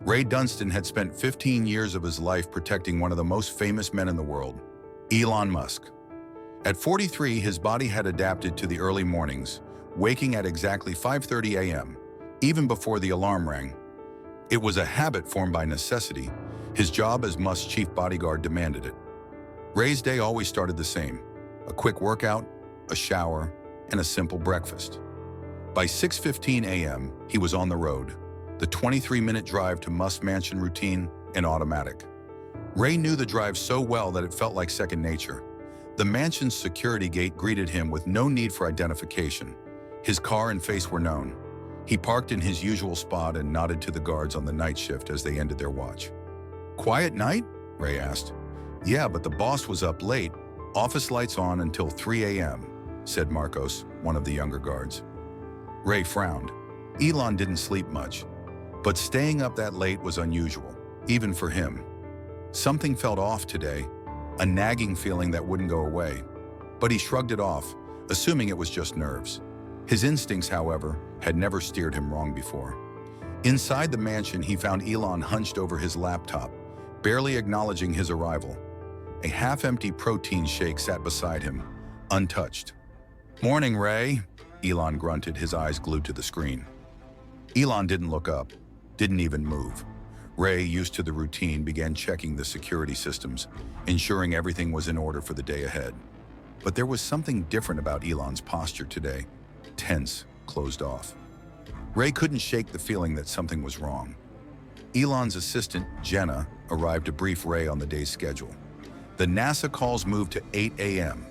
Ray Dunston had spent 15 years of his life protecting one of the most famous men in the world, Elon Musk. At 43, his body had adapted to the early mornings, waking at exactly 5:30 a.m., even before the alarm rang. It was a habit formed by necessity. His job as Musk's chief bodyguard demanded it. Ray's day always started the same: a quick workout, a shower, and a simple breakfast. By 6:15 a.m., he was on the road, the 23-minute drive to Musk's mansion routine and automatic. Ray knew the drive so well that it felt like second nature. The mansion's security gate greeted him with no need for identification. His car and face were known. He parked in his usual spot and nodded to the guards on the night shift as they ended their watch. "Quiet night?" Ray asked. "Yeah, but the boss was up late. Office lights on until 3 a.m., said Marcos, one of the younger guards. Ray frowned. Elon didn't sleep much, but staying up that late was unusual, even for him. Something felt off today, a nagging feeling that wouldn't go away. But he shrugged it off, assuming it was just nerves. His instincts, however, had never steered him wrong before. Inside the mansion, he found Elon hunched over his laptop, barely acknowledging his arrival. A half-empty protein shake sat beside him, untouched. "Morning, Ray," Elon grunted, his eyes glued to the screen. Elon didn't look up, didn't even move. Ray, used to the routine, began checking the security systems, ensuring everything was in order for the day ahead. But there was something different about Elon's posture today. Tense, closed off. Ray couldn't shake the feeling that something was wrong. Elon's assistant, Jenna, arrived to brief Ray on the day's schedule. The NASA calls moved to 8 a.m.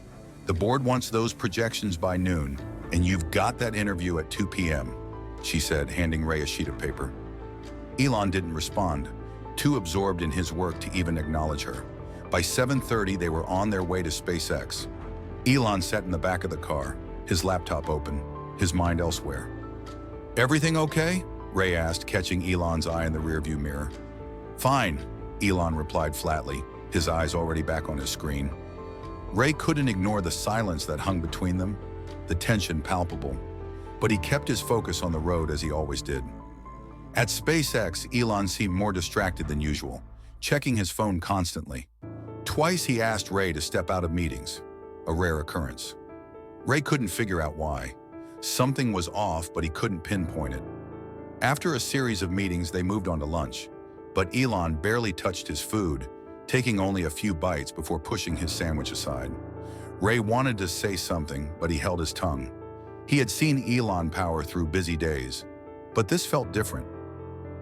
The board wants those projections by noon, and you've got that interview at 2 p.m., she said, handing Ray a sheet of paper. Elon didn't respond, too absorbed in his work to even acknowledge her. By 7:30, they were on their way to SpaceX. Elon sat in the back of the car, his laptop open, his mind elsewhere. "Everything okay?" Ray asked, catching Elon's eye in the rearview mirror. "Fine," Elon replied flatly, his eyes already back on his screen. Ray couldn't ignore the silence that hung between them, the tension palpable, but he kept his focus on the road as he always did. At SpaceX, Elon seemed more distracted than usual, checking his phone constantly. Twice he asked Ray to step out of meetings, a rare occurrence. Ray couldn't figure out why. Something was off, but he couldn't pinpoint it. After a series of meetings, they moved on to lunch, but Elon barely touched his food, taking only a few bites before pushing his sandwich aside. Ray wanted to say something, but he held his tongue. He had seen Elon power through busy days, but this felt different.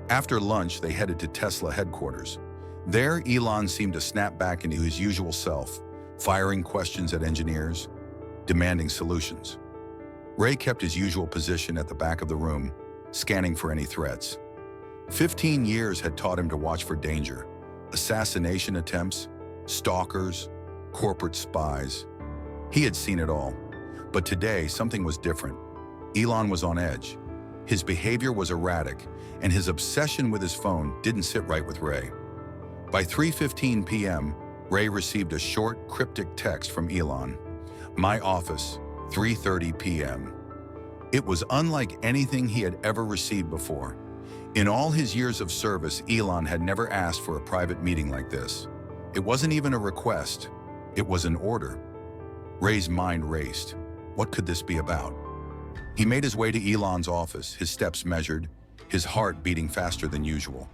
After lunch, they headed to Tesla headquarters. There, Elon seemed to snap back into his usual self, firing questions at engineers, demanding solutions. Ray kept his usual position at the back of the room, scanning for any threats. 15 years had taught him to watch for danger: assassination attempts, stalkers, corporate spies. He had seen it all. But today, something was different. Elon was on edge. His behavior was erratic, and his obsession with his phone didn't sit right with Ray. By 3:15 p.m., Ray received a short, cryptic text from Elon. "My office, 3:30 p.m. It was unlike anything he had ever received before. In all his years of service, Elon had never asked for a private meeting like this. It wasn't even a request. It was an order. Ray's mind raced. What could this be about? He made his way to Elon's office, his steps measured, his heart beating faster than usual.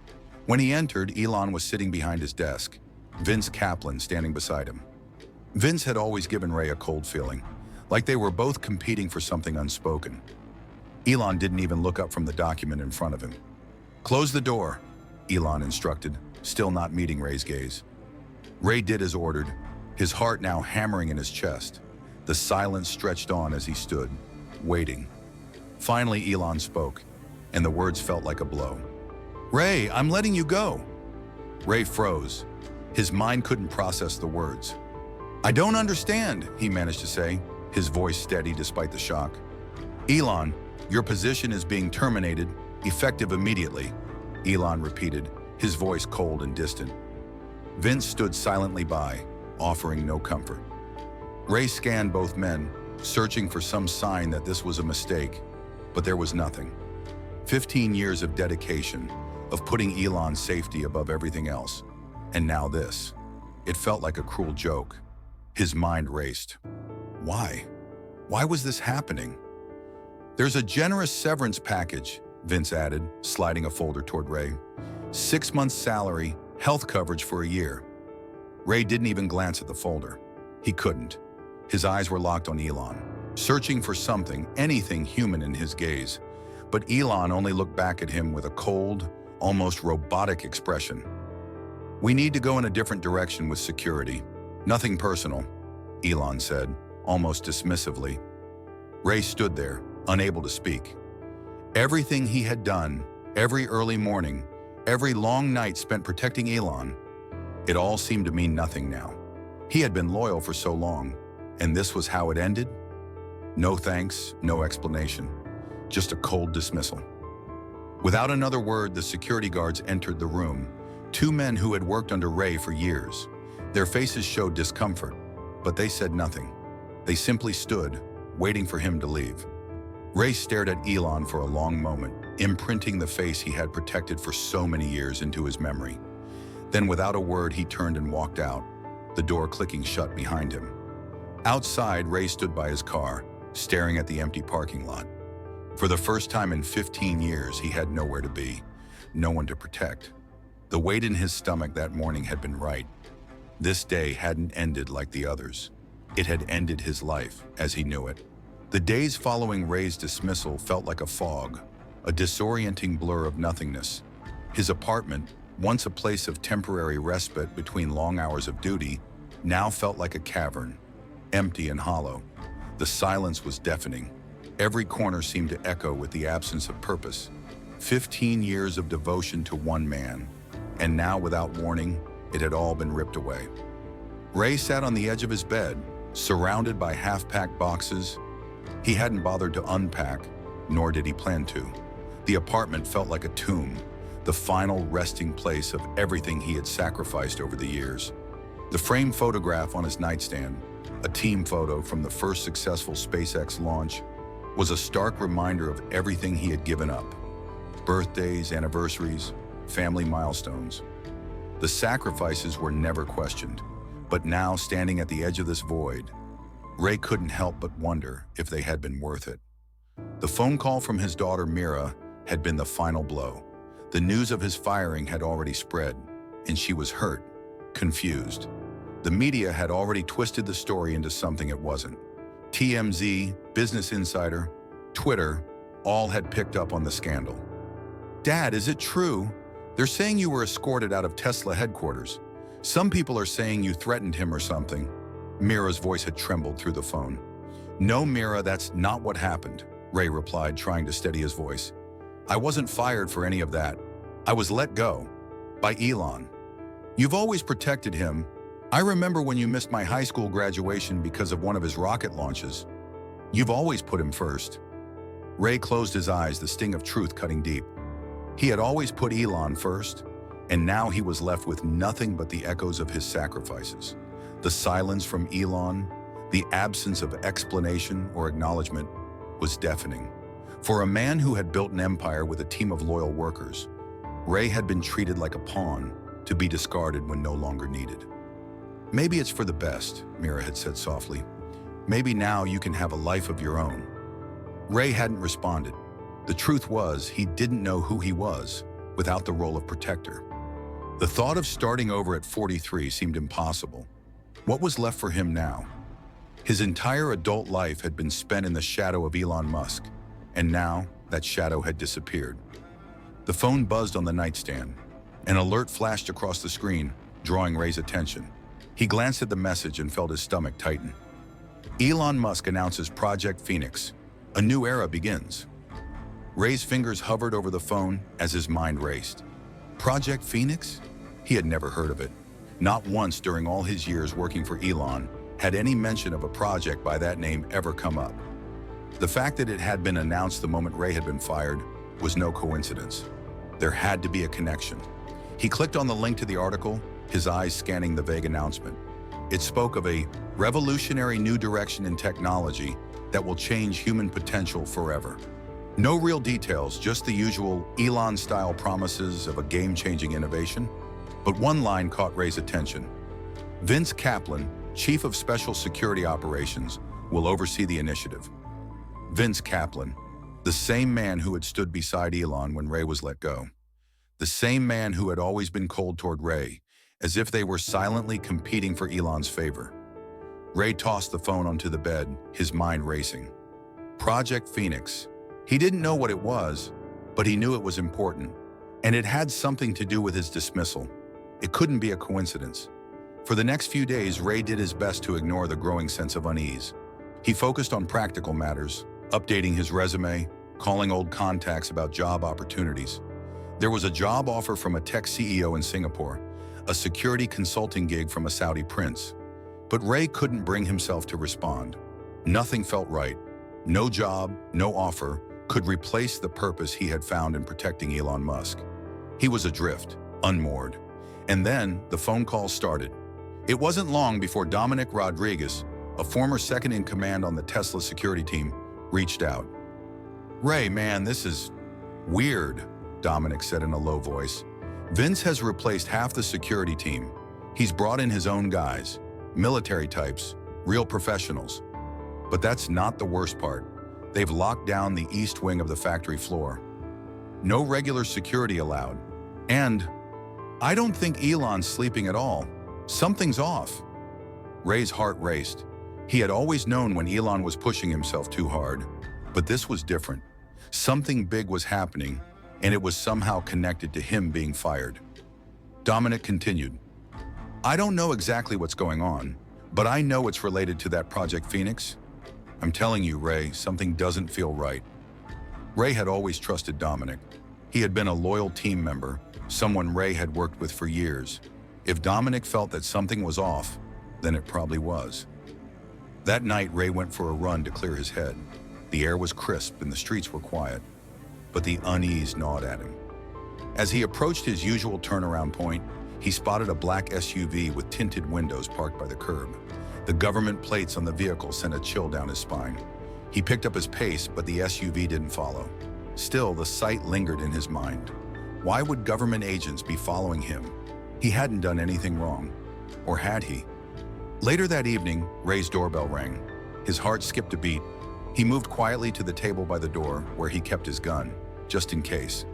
When he entered, Elon was sitting behind his desk, Vince Kaplan standing beside him. Vince had always given Ray a cold feeling, like they were both competing for something unspoken. Elon didn't even look up from the document in front of him. "Close the door," Elon instructed, still not meeting Ray's gaze. Ray did as ordered, his heart now hammering in his chest. The silence stretched on as he stood, waiting. Finally, Elon spoke, and the words felt like a blow. "Ray, I'm letting you go." Ray froze. His mind couldn't process the words. "I don't understand," he managed to say, his voice steady despite the shock. "Elon, your position is being terminated, effective immediately," Elon repeated, his voice cold and distant. Vince stood silently by, offering no comfort. Ray scanned both men, searching for some sign that this was a mistake, but there was nothing. 15 years of dedication, of putting Elon's safety above everything else. And now this. It felt like a cruel joke. His mind raced. Why? Why was this happening? There's a generous severance package, Vince added, sliding a folder toward Ray. 6 months' salary, health coverage for a year. Ray didn't even glance at the folder. He couldn't. His eyes were locked on Elon, searching for something, anything human in his gaze. But Elon only looked back at him with a cold, almost robotic expression. We need to go in a different direction with security. Nothing personal, Elon said, almost dismissively. Ray stood there, unable to speak. Everything he had done, every early morning, every long night spent protecting Elon, it all seemed to mean nothing now. He had been loyal for so long, and this was how it ended? No thanks, no explanation, just a cold dismissal. Without another word, the security guards entered the room, 2 men who had worked under Ray for years. Their faces showed discomfort, but they said nothing. They simply stood, waiting for him to leave. Ray stared at Elon for a long moment, imprinting the face he had protected for so many years into his memory. Then without a word, he turned and walked out, the door clicking shut behind him. Outside, Ray stood by his car, staring at the empty parking lot. For the first time in 15 years, he had nowhere to be, no one to protect. The weight in his stomach that morning had been right. This day hadn't ended like the others. It had ended his life as he knew it. The days following Ray's dismissal felt like a fog, a disorienting blur of nothingness. His apartment, once a place of temporary respite between long hours of duty, now felt like a cavern, empty and hollow. The silence was deafening. Every corner seemed to echo with the absence of purpose. 15 years of devotion to one man, and now without warning, it had all been ripped away. Ray sat on the edge of his bed, surrounded by half-packed boxes. He hadn't bothered to unpack, nor did he plan to. The apartment felt like a tomb, the final resting place of everything he had sacrificed over the years. The framed photograph on his nightstand, a team photo from the first successful SpaceX launch, was a stark reminder of everything he had given up. Birthdays, anniversaries, family milestones. The sacrifices were never questioned, but now standing at the edge of this void, Ray couldn't help but wonder if they had been worth it. The phone call from his daughter Mira had been the final blow. The news of his firing had already spread, and she was hurt, confused. The media had already twisted the story into something it wasn't. TMZ, Business Insider, Twitter, all had picked up on the scandal. Dad, is it true? They're saying you were escorted out of Tesla headquarters. Some people are saying you threatened him or something. Mira's voice had trembled through the phone. No, Mira, that's not what happened, Ray replied, trying to steady his voice. I wasn't fired for any of that. I was let go. By Elon. You've always protected him. I remember when you missed my high school graduation because of one of his rocket launches. You've always put him first. Ray closed his eyes, the sting of truth cutting deep. He had always put Elon first, and now he was left with nothing but the echoes of his sacrifices. The silence from Elon, the absence of explanation or acknowledgement, was deafening. For a man who had built an empire with a team of loyal workers, Ray had been treated like a pawn, to be discarded when no longer needed. Maybe it's for the best, Mira had said softly. Maybe now you can have a life of your own. Ray hadn't responded. The truth was, he didn't know who he was without the role of protector. The thought of starting over at 43 seemed impossible. What was left for him now? His entire adult life had been spent in the shadow of Elon Musk, and now that shadow had disappeared. The phone buzzed on the nightstand. An alert flashed across the screen, drawing Ray's attention. He glanced at the message and felt his stomach tighten. Elon Musk announces Project Phoenix. A new era begins. Ray's fingers hovered over the phone as his mind raced. Project Phoenix? He had never heard of it. Not once during all his years working for Elon had any mention of a project by that name ever come up. The fact that it had been announced the moment Ray had been fired was no coincidence. There had to be a connection. He clicked on the link to the article, his eyes scanning the vague announcement. It spoke of a revolutionary new direction in technology that will change human potential forever. No real details, just the usual Elon-style promises of a game-changing innovation. But one line caught Ray's attention. Vince Kaplan, Chief of Special Security Operations, will oversee the initiative. Vince Kaplan, the same man who had stood beside Elon when Ray was let go. The same man who had always been cold toward Ray, as if they were silently competing for Elon's favor. Ray tossed the phone onto the bed, his mind racing. Project Phoenix. He didn't know what it was, but he knew it was important, and it had something to do with his dismissal. It couldn't be a coincidence. For the next few days, Ray did his best to ignore the growing sense of unease. He focused on practical matters, updating his resume, calling old contacts about job opportunities. There was a job offer from a tech CEO in Singapore, a security consulting gig from a Saudi prince. But Ray couldn't bring himself to respond. Nothing felt right. No job, no offer could replace the purpose he had found in protecting Elon Musk. He was adrift, unmoored. And then the phone calls started. It wasn't long before Dominic Rodriguez, a former second-in-command on the Tesla security team, reached out. "Ray, man, this is weird," Dominic said in a low voice. "Vince has replaced half the security team. He's brought in his own guys, military types, real professionals. But that's not the worst part. They've locked down the east wing of the factory floor. No regular security allowed. And I don't think Elon's sleeping at all. Something's off." Ray's heart raced. He had always known when Elon was pushing himself too hard, but this was different. Something big was happening, and it was somehow connected to him being fired. Dominic continued, "I don't know exactly what's going on, but I know it's related to that Project Phoenix. I'm telling you, Ray, something doesn't feel right." Ray had always trusted Dominic. He had been a loyal team member, someone Ray had worked with for years. If Dominic felt that something was off, then it probably was. That night, Ray went for a run to clear his head. The air was crisp and the streets were quiet, but the unease gnawed at him. As he approached his usual turnaround point, he spotted a black SUV with tinted windows parked by the curb. The government plates on the vehicle sent a chill down his spine. He picked up his pace, but the SUV didn't follow. Still, the sight lingered in his mind. Why would government agents be following him? He hadn't done anything wrong. Or had he? Later that evening, Ray's doorbell rang. His heart skipped a beat. He moved quietly to the table by the door, where he kept his gun, just in case.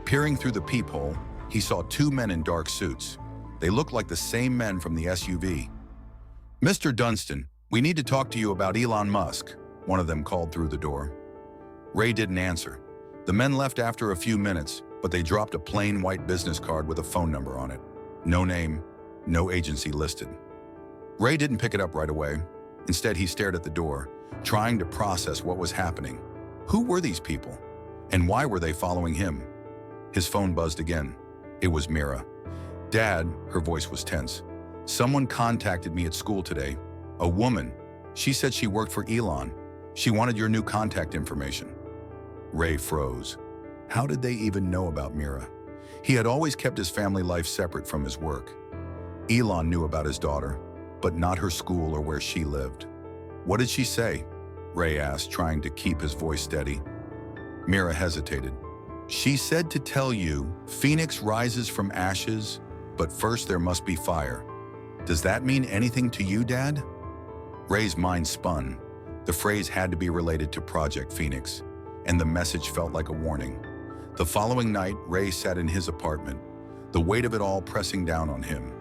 Peering through the peephole, he saw two men in dark suits. They looked like the same men from the SUV. "Mr. Dunston, we need to talk to you about Elon Musk," one of them called through the door. Ray didn't answer. The men left after a few minutes, but they dropped a plain white business card with a phone number on it. No name, no agency listed. Ray didn't pick it up right away. Instead, he stared at the door, trying to process what was happening. Who were these people? And why were they following him? His phone buzzed again. It was Mira. "Dad," her voice was tense. "Someone contacted me at school today. A woman. She said she worked for Elon. She wanted your new contact information." Ray froze. How did they even know about Mira? He had always kept his family life separate from his work. Elon knew about his daughter, but not her school or where she lived. "What did she say?" Ray asked, trying to keep his voice steady. Mira hesitated. "She said to tell you, Phoenix rises from ashes, but first there must be fire. Does that mean anything to you, Dad?" Ray's mind spun. The phrase had to be related to Project Phoenix, and the message felt like a warning. The following night, Ray sat in his apartment, the weight of it all pressing down on him.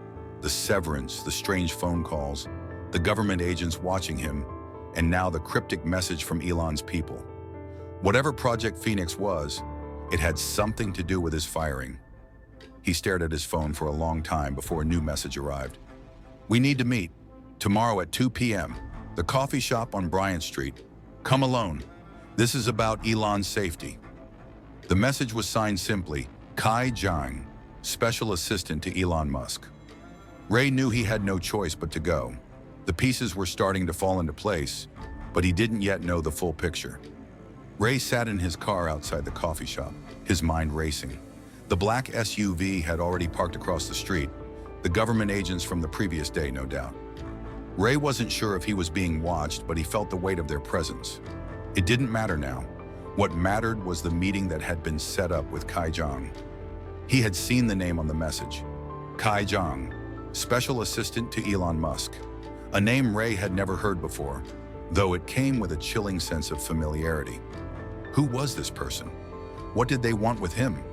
The severance, the strange phone calls, the government agents watching him, and now the cryptic message from Elon's people. Whatever Project Phoenix was, it had something to do with his firing. He stared at his phone for a long time before a new message arrived. "We need to meet. Tomorrow at 2 p.m. The coffee shop on Bryant Street. Come alone. This is about Elon's safety." The message was signed simply, Kai Jiang, Special Assistant to Elon Musk. Ray knew he had no choice but to go. The pieces were starting to fall into place, but he didn't yet know the full picture. Ray sat in his car outside the coffee shop, his mind racing. The black SUV had already parked across the street, the government agents from the previous day, no doubt. Ray wasn't sure if he was being watched, but he felt the weight of their presence. It didn't matter now. What mattered was the meeting that had been set up with Kai Zhang. He had seen the name on the message. Kai Zhang, special assistant to Elon Musk. A name Ray had never heard before, though it came with a chilling sense of familiarity. Who was this person? What did they want with him?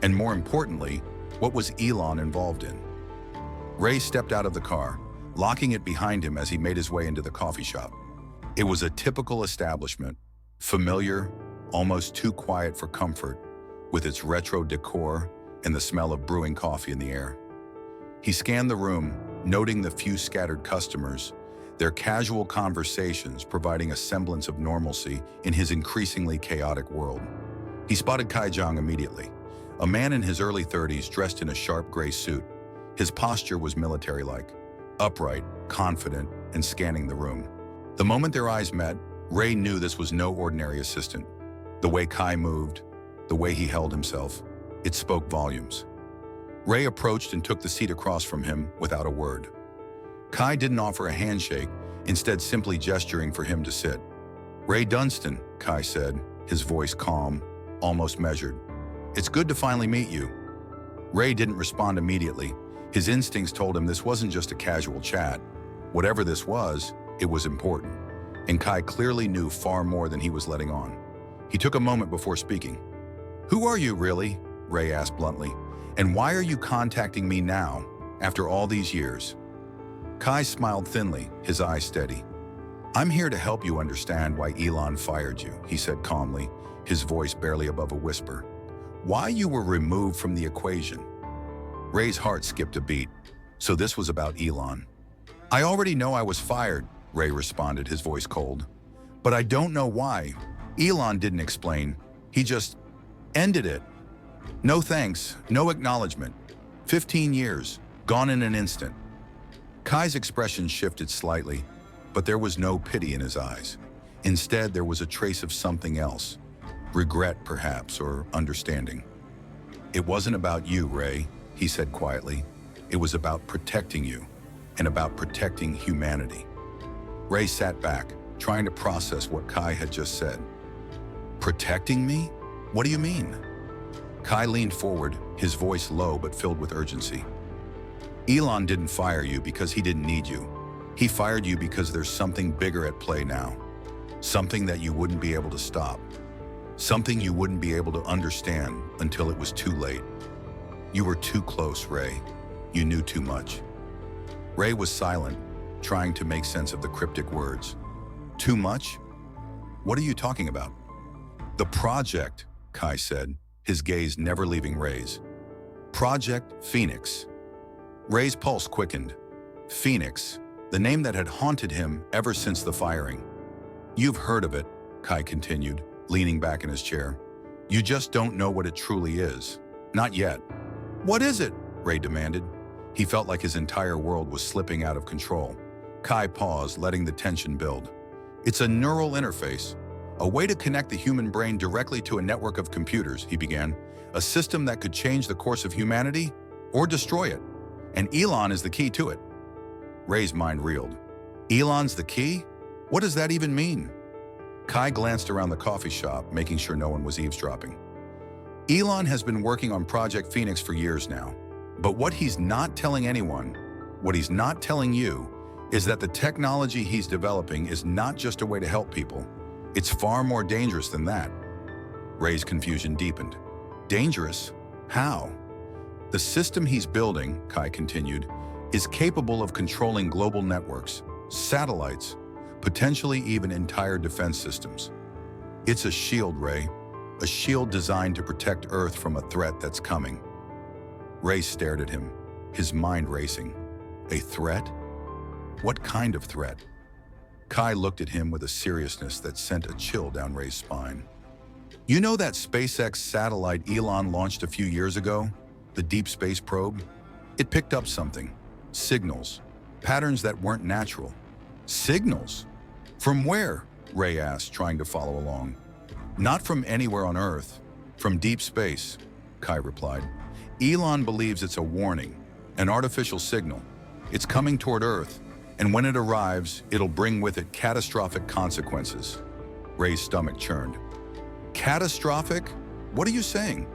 And more importantly, what was Elon involved in? Ray stepped out of the car, locking it behind him as he made his way into the coffee shop. It was a typical establishment, familiar, almost too quiet for comfort, with its retro decor and the smell of brewing coffee in the air. He scanned the room, noting the few scattered customers, their casual conversations providing a semblance of normalcy in his increasingly chaotic world. He spotted Kai Zhang immediately, a man in his early 30s dressed in a sharp gray suit. His posture was military-like, upright, confident, and scanning the room. The moment their eyes met, Ray knew this was no ordinary assistant. The way Kai moved, the way he held himself, it spoke volumes. Ray approached and took the seat across from him without a word. Kai didn't offer a handshake, instead simply gesturing for him to sit. "Ray Dunston," Kai said, his voice calm, almost measured. "It's good to finally meet you." Ray didn't respond immediately. His instincts told him this wasn't just a casual chat. Whatever this was, it was important. And Kai clearly knew far more than he was letting on. He took a moment before speaking. "Who are you, really?" Ray asked bluntly. "And why are you contacting me now, after all these years?" Kai smiled thinly, his eyes steady. "I'm here to help you understand why Elon fired you," he said calmly, his voice barely above a whisper. "Why you were removed from the equation." Ray's heart skipped a beat. So this was about Elon. "I already know I was fired," Ray responded, his voice cold. "But I don't know why." Elon didn't explain. He just ended it. No thanks, no acknowledgement. 15 years, gone in an instant. Kai's expression shifted slightly, but there was no pity in his eyes. Instead, there was a trace of something else. Regret, perhaps, or understanding. "It wasn't about you, Ray," he said quietly. "It was about protecting you, and about protecting humanity." Ray sat back, trying to process what Kai had just said. "Protecting me? What do you mean?" Kai leaned forward, his voice low but filled with urgency. "Elon didn't fire you because he didn't need you. He fired you because there's something bigger at play now. Something that you wouldn't be able to stop. Something you wouldn't be able to understand until it was too late. You were too close, Ray. You knew too much." Ray was silent, trying to make sense of the cryptic words. "Too much? What are you talking about?" "The project," Kai said, his gaze never leaving Ray's. "Project Phoenix." Ray's pulse quickened. Phoenix, the name that had haunted him ever since the firing. "You've heard of it," Kai continued, leaning back in his chair. "You just don't know what it truly is. Not yet." "What is it?" Ray demanded. He felt like his entire world was slipping out of control. Kai paused, letting the tension build. "It's a neural interface, a way to connect the human brain directly to a network of computers," he began. "A system that could change the course of humanity or destroy it. And Elon is the key to it." Ray's mind reeled. "Elon's the key? What does that even mean?" Kai glanced around the coffee shop, making sure no one was eavesdropping. "Elon has been working on Project Phoenix for years now. But what he's not telling anyone, what he's not telling you, is that the technology he's developing is not just a way to help people. It's far more dangerous than that." Ray's confusion deepened. "Dangerous? How?" "The system he's building," Kai continued, "is capable of controlling global networks, satellites, potentially even entire defense systems. It's a shield, Ray, a shield designed to protect Earth from a threat that's coming." Ray stared at him, his mind racing. A threat? What kind of threat? Kai looked at him with a seriousness that sent a chill down Ray's spine. "You know that SpaceX satellite Elon launched a few years ago? The deep space probe? It picked up something. Signals. Patterns that weren't natural." "Signals? From where?" Ray asked, trying to follow along. "Not from anywhere on Earth. From deep space," Kai replied. "Elon believes it's a warning, an artificial signal. It's coming toward Earth, and when it arrives, it'll bring with it catastrophic consequences." Ray's stomach churned. Catastrophic? What are you saying?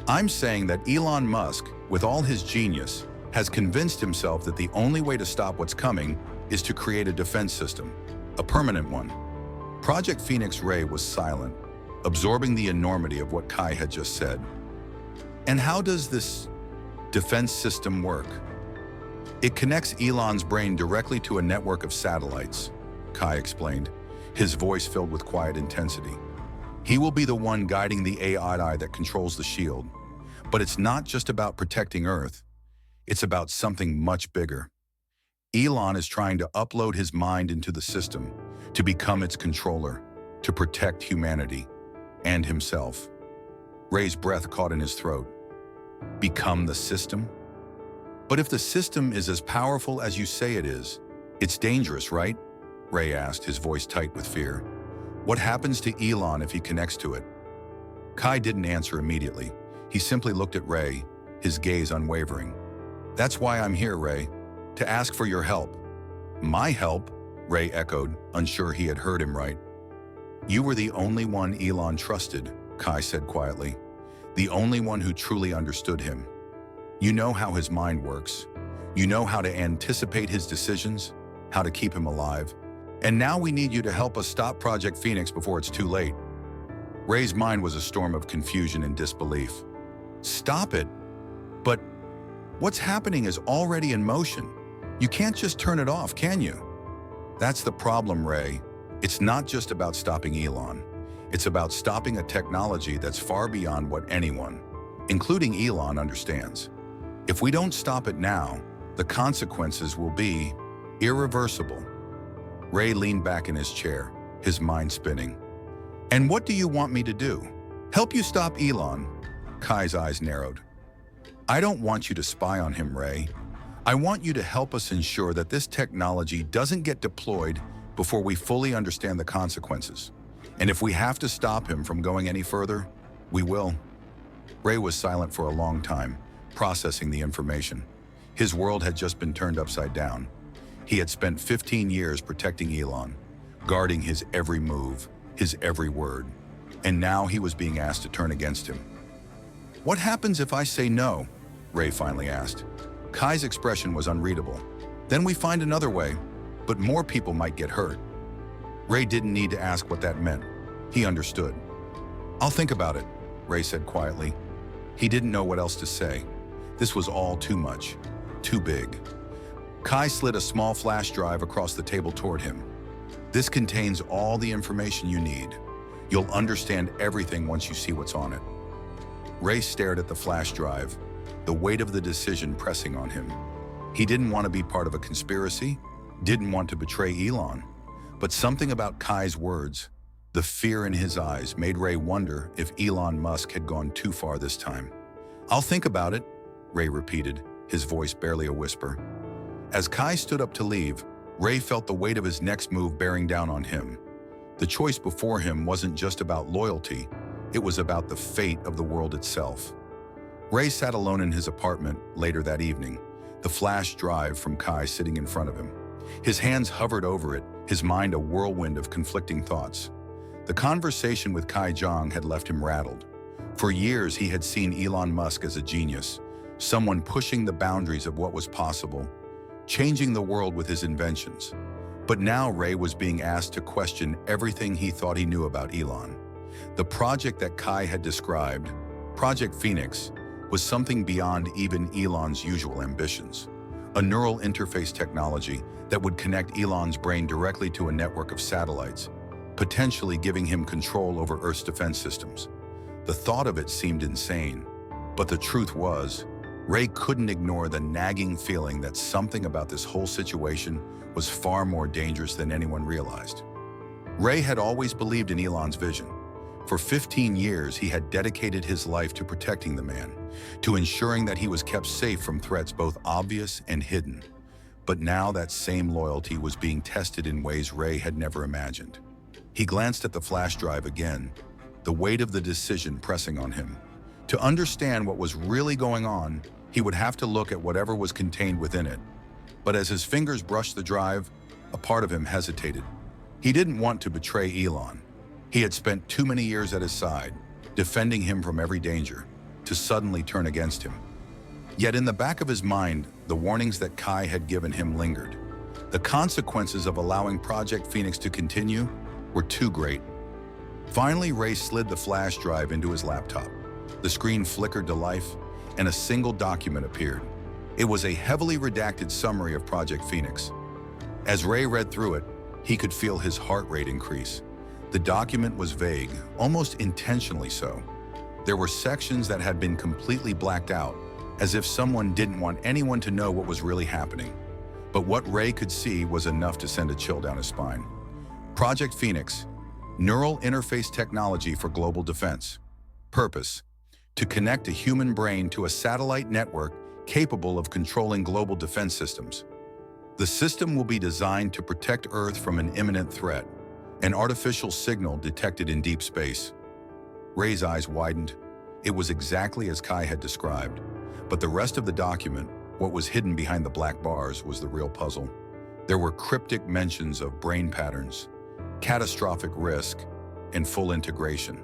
I'm saying that Elon Musk, with all his genius, has convinced himself that the only way to stop what's coming is to create a defense system, a permanent one. Project Phoenix Ray was silent, absorbing the enormity of what Kai had just said. And how does this defense system work? It connects Elon's brain directly to a network of satellites, Kai explained, his voice filled with quiet intensity. He will be the one guiding the AI that controls the shield. But it's not just about protecting Earth. It's about something much bigger. Elon is trying to upload his mind into the system, to become its controller, to protect humanity and himself. Ray's breath caught in his throat. Become the system? But if the system is as powerful as you say it is, it's dangerous, right? Ray asked, his voice tight with fear. What happens to Elon if he connects to it? Kai didn't answer immediately. He simply looked at Ray, his gaze unwavering. That's why I'm here, Ray, to ask for your help. My help? Ray echoed, unsure he had heard him right. You were the only one Elon trusted, Kai said quietly. The only one who truly understood him. You know how his mind works. You know how to anticipate his decisions, how to keep him alive. And now we need you to help us stop Project Phoenix before it's too late. Ray's mind was a storm of confusion and disbelief. Stop it? But what's happening is already in motion. You can't just turn it off, can you? That's the problem, Ray. It's not just about stopping Elon. It's about stopping a technology that's far beyond what anyone, including Elon, understands. If we don't stop it now, the consequences will be irreversible. Ray leaned back in his chair, his mind spinning. And what do you want me to do? Help you stop Elon? Kai's eyes narrowed. I don't want you to spy on him, Ray. I want you to help us ensure that this technology doesn't get deployed before we fully understand the consequences. And if we have to stop him from going any further, we will. Ray was silent for a long time, processing the information. His world had just been turned upside down. He had spent 15 years protecting Elon, guarding his every move, his every word. And now he was being asked to turn against him. What happens if I say no? Ray finally asked. Kai's expression was unreadable. Then we find another way, but more people might get hurt. Ray didn't need to ask what that meant. He understood. I'll think about it, Ray said quietly. He didn't know what else to say. This was all too much, too big. Kai slid a small flash drive across the table toward him. This contains all the information you need. You'll understand everything once you see what's on it. Ray stared at the flash drive, the weight of the decision pressing on him. He didn't want to be part of a conspiracy, didn't want to betray Elon. But something about Kai's words, the fear in his eyes, made Ray wonder if Elon Musk had gone too far this time. I'll think about it, Ray repeated, his voice barely a whisper. As Kai stood up to leave, Ray felt the weight of his next move bearing down on him. The choice before him wasn't just about loyalty, it was about the fate of the world itself. Ray sat alone in his apartment later that evening, the flash drive from Kai sitting in front of him. His hands hovered over it, his mind a whirlwind of conflicting thoughts. The conversation with Kai Zhang had left him rattled. For years, he had seen Elon Musk as a genius, someone pushing the boundaries of what was possible, changing the world with his inventions. But now Ray was being asked to question everything he thought he knew about Elon. The project that Kai had described, Project Phoenix, was something beyond even Elon's usual ambitions. A neural interface technology that would connect Elon's brain directly to a network of satellites, potentially giving him control over Earth's defense systems. The thought of it seemed insane, but the truth was, Ray couldn't ignore the nagging feeling that something about this whole situation was far more dangerous than anyone realized. Ray had always believed in Elon's vision. For 15 years, he had dedicated his life to protecting the man, to ensuring that he was kept safe from threats both obvious and hidden. But now that same loyalty was being tested in ways Ray had never imagined. He glanced at the flash drive again, the weight of the decision pressing on him. To understand what was really going on, he would have to look at whatever was contained within it. But as his fingers brushed the drive, a part of him hesitated. He didn't want to betray Elon. He had spent too many years at his side, defending him from every danger, to suddenly turn against him. Yet in the back of his mind, the warnings that Kai had given him lingered. The consequences of allowing Project Phoenix to continue were too great. Finally, Ray slid the flash drive into his laptop. The screen flickered to life, and a single document appeared. It was a heavily redacted summary of Project Phoenix. As Ray read through it, he could feel his heart rate increase. The document was vague, almost intentionally so. There were sections that had been completely blacked out, as if someone didn't want anyone to know what was really happening. But what Ray could see was enough to send a chill down his spine. Project Phoenix, neural interface technology for global defense. Purpose: to connect a human brain to a satellite network capable of controlling global defense systems. The system will be designed to protect Earth from an imminent threat, an artificial signal detected in deep space. Ray's eyes widened. It was exactly as Kai had described, but the rest of the document, what was hidden behind the black bars, was the real puzzle. There were cryptic mentions of brain patterns, catastrophic risk, and full integration.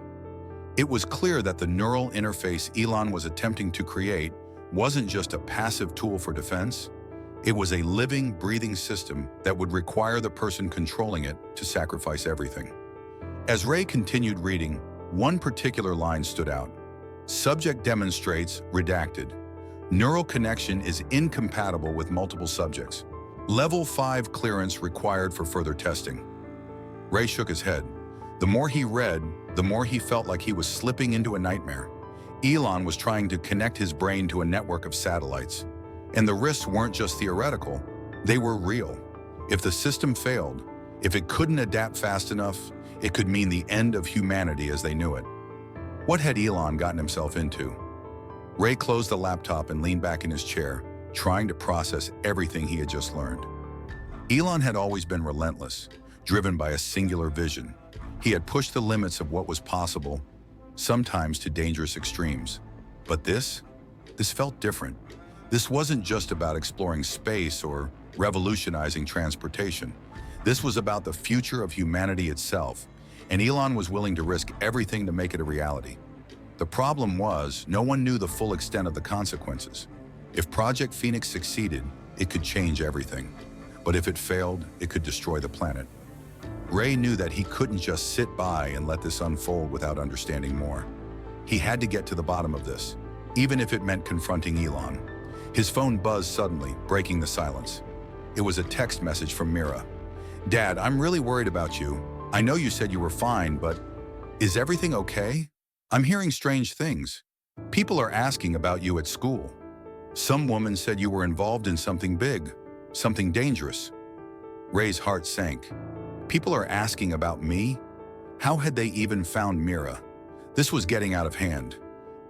It was clear that the neural interface Elon was attempting to create wasn't just a passive tool for defense. It was a living, breathing system that would require the person controlling it to sacrifice everything. As Ray continued reading, one particular line stood out. Subject demonstrates, redacted. Neural connection is incompatible with multiple subjects. Level 5 clearance required for further testing. Ray shook his head. The more he read, the more he felt like he was slipping into a nightmare. Elon was trying to connect his brain to a network of satellites. And the risks weren't just theoretical, they were real. If the system failed, if it couldn't adapt fast enough, it could mean the end of humanity as they knew it. What had Elon gotten himself into? Ray closed the laptop and leaned back in his chair, trying to process everything he had just learned. Elon had always been relentless, driven by a singular vision. He had pushed the limits of what was possible, sometimes to dangerous extremes. But this felt different. This wasn't just about exploring space or revolutionizing transportation. This was about the future of humanity itself, and Elon was willing to risk everything to make it a reality. The problem was, no one knew the full extent of the consequences. If Project Phoenix succeeded, it could change everything. But if it failed, it could destroy the planet. Ray knew that he couldn't just sit by and let this unfold without understanding more. He had to get to the bottom of this, even if it meant confronting Elon. His phone buzzed suddenly, breaking the silence. It was a text message from Mira. "Dad, I'm really worried about you. I know you said you were fine, but is everything okay? I'm hearing strange things. People are asking about you at school. Some woman said you were involved in something big, something dangerous." Ray's heart sank. People are asking about me? How had they even found Mira? This was getting out of hand.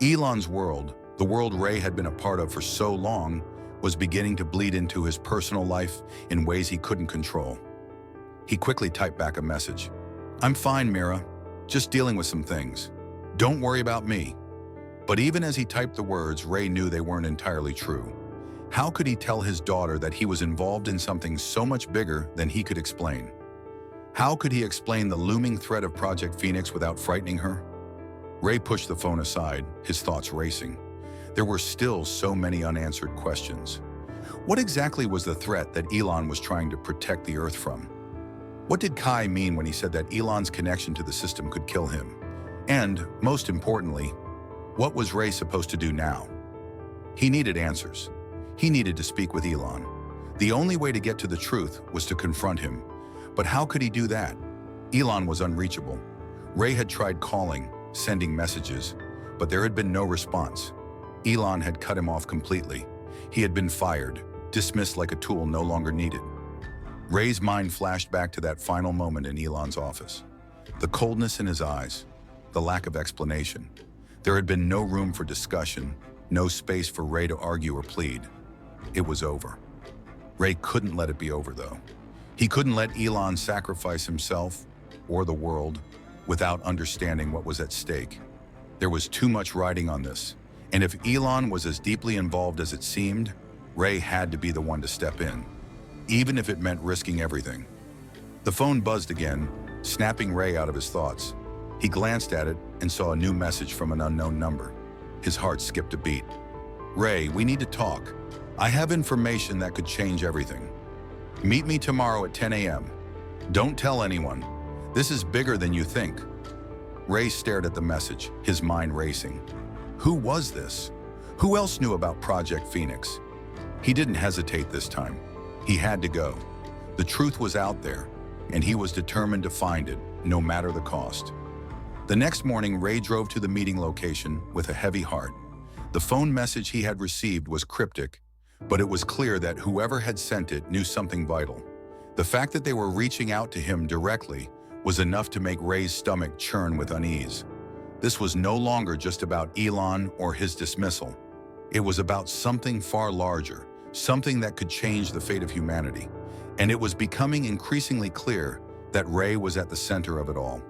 Elon's world, the world Ray had been a part of for so long, was beginning to bleed into his personal life in ways he couldn't control. He quickly typed back a message. "I'm fine, Mira. Just dealing with some things. Don't worry about me." But even as he typed the words, Ray knew they weren't entirely true. How could he tell his daughter that he was involved in something so much bigger than he could explain? How could he explain the looming threat of Project Phoenix without frightening her? Ray pushed the phone aside, his thoughts racing. There were still so many unanswered questions. What exactly was the threat that Elon was trying to protect the Earth from? What did Kai mean when he said that Elon's connection to the system could kill him? And, most importantly, what was Ray supposed to do now? He needed answers. He needed to speak with Elon. The only way to get to the truth was to confront him. But how could he do that? Elon was unreachable. Ray had tried calling, sending messages, but there had been no response. Elon had cut him off completely. He had been fired, dismissed like a tool no longer needed. Ray's mind flashed back to that final moment in Elon's office. The coldness in his eyes, the lack of explanation. There had been no room for discussion, no space for Ray to argue or plead. It was over. Ray couldn't let it be over, though. He couldn't let Elon sacrifice himself or the world without understanding what was at stake. There was too much riding on this, and if Elon was as deeply involved as it seemed, Ray had to be the one to step in, even if it meant risking everything. The phone buzzed again, snapping Ray out of his thoughts. He glanced at it and saw a new message from an unknown number. His heart skipped a beat. "Ray, we need to talk. I have information that could change everything. Meet me tomorrow at 10 a.m. Don't tell anyone. This is bigger than you think." Ray stared at the message, his mind racing. Who was this? Who else knew about Project Phoenix? He didn't hesitate this time. He had to go. The truth was out there, and he was determined to find it, no matter the cost. The next morning, Ray drove to the meeting location with a heavy heart. The phone message he had received was cryptic, but it was clear that whoever had sent it knew something vital. The fact that they were reaching out to him directly was enough to make Ray's stomach churn with unease. This was no longer just about Elon or his dismissal. It was about something far larger, something that could change the fate of humanity. And it was becoming increasingly clear that Ray was at the center of it all.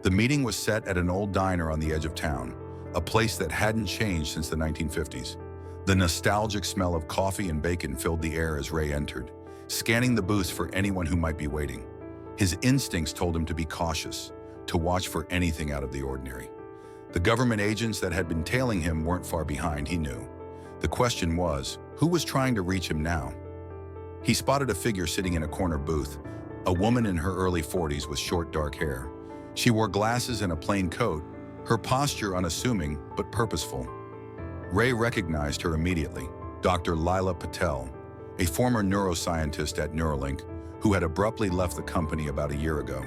The meeting was set at an old diner on the edge of town, a place that hadn't changed since the 1950s. The nostalgic smell of coffee and bacon filled the air as Ray entered, scanning the booths for anyone who might be waiting. His instincts told him to be cautious, to watch for anything out of the ordinary. The government agents that had been tailing him weren't far behind, he knew. The question was, who was trying to reach him now? He spotted a figure sitting in a corner booth, a woman in her early 40s with short dark hair. She wore glasses and a plain coat, her posture unassuming but purposeful. Ray recognized her immediately, Dr. Lila Patel, a former neuroscientist at Neuralink, who had abruptly left the company about a year ago.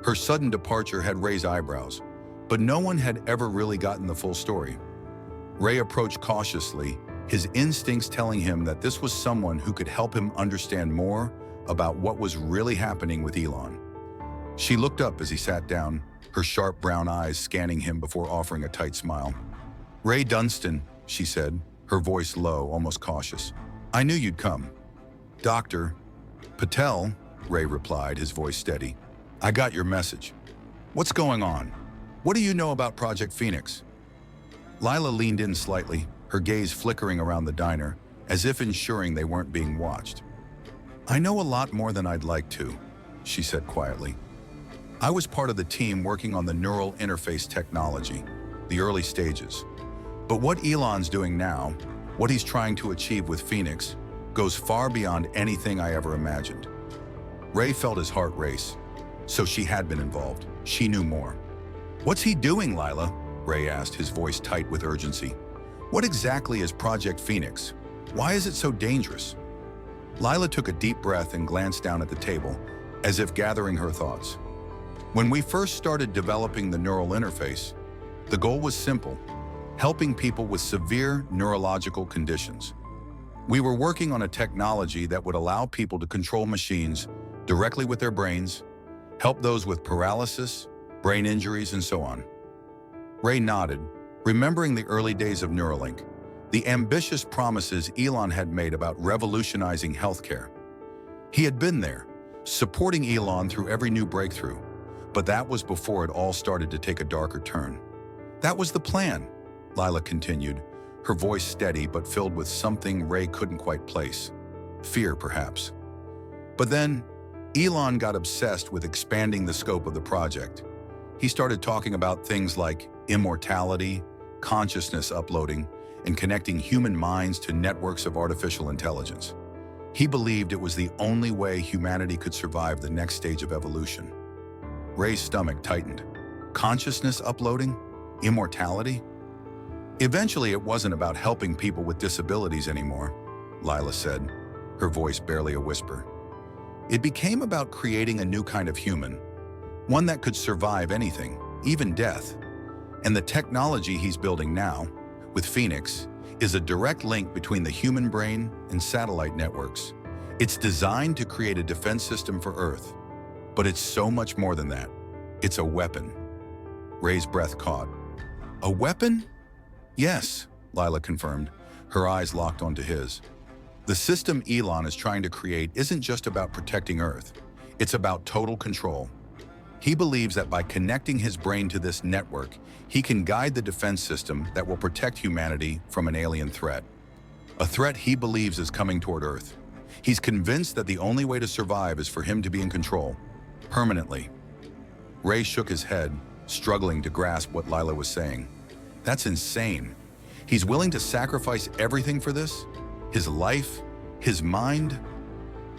Her sudden departure had raised eyebrows, but no one had ever really gotten the full story. Ray approached cautiously, his instincts telling him that this was someone who could help him understand more about what was really happening with Elon. She looked up as he sat down, her sharp brown eyes scanning him before offering a tight smile. "Ray Dunston," she said, her voice low, almost cautious. "I knew you'd come." "Dr. Patel," Ray replied, his voice steady. "I got your message. What's going on? What do you know about Project Phoenix?" Lila leaned in slightly, her gaze flickering around the diner, as if ensuring they weren't being watched. "I know a lot more than I'd like to," she said quietly. "I was part of the team working on the neural interface technology, the early stages. But what Elon's doing now, what he's trying to achieve with Phoenix, goes far beyond anything I ever imagined." Ray felt his heart race. So she had been involved. She knew more. "What's he doing, Lila?" Ray asked, his voice tight with urgency. "What exactly is Project Phoenix? Why is it so dangerous?" Lila took a deep breath and glanced down at the table, as if gathering her thoughts. "When we first started developing the neural interface, the goal was simple: helping people with severe neurological conditions. We were working on a technology that would allow people to control machines directly with their brains, help those with paralysis, brain injuries, and so on." Ray nodded, remembering the early days of Neuralink, the ambitious promises Elon had made about revolutionizing healthcare. He had been there, supporting Elon through every new breakthrough, but that was before it all started to take a darker turn. "That was the plan," Lila continued, her voice steady but filled with something Ray couldn't quite place. Fear, perhaps. But then, Elon got obsessed with expanding the scope of the project. He started talking about things like immortality, consciousness uploading, and connecting human minds to networks of artificial intelligence. He believed it was the only way humanity could survive the next stage of evolution. Ray's stomach tightened. Consciousness uploading? Immortality? Eventually, it wasn't about helping people with disabilities anymore, Lila said, her voice barely a whisper. It became about creating a new kind of human, one that could survive anything, even death. And the technology he's building now, with Phoenix, is a direct link between the human brain and satellite networks. It's designed to create a defense system for Earth. But it's so much more than that. It's a weapon. Ray's breath caught. A weapon? Yes, Lila confirmed, her eyes locked onto his. The system Elon is trying to create isn't just about protecting Earth. It's about total control. He believes that by connecting his brain to this network, he can guide the defense system that will protect humanity from an alien threat. A threat he believes is coming toward Earth. He's convinced that the only way to survive is for him to be in control, permanently. Ray shook his head, struggling to grasp what Lila was saying. That's insane. He's willing to sacrifice everything for this? His life? His mind?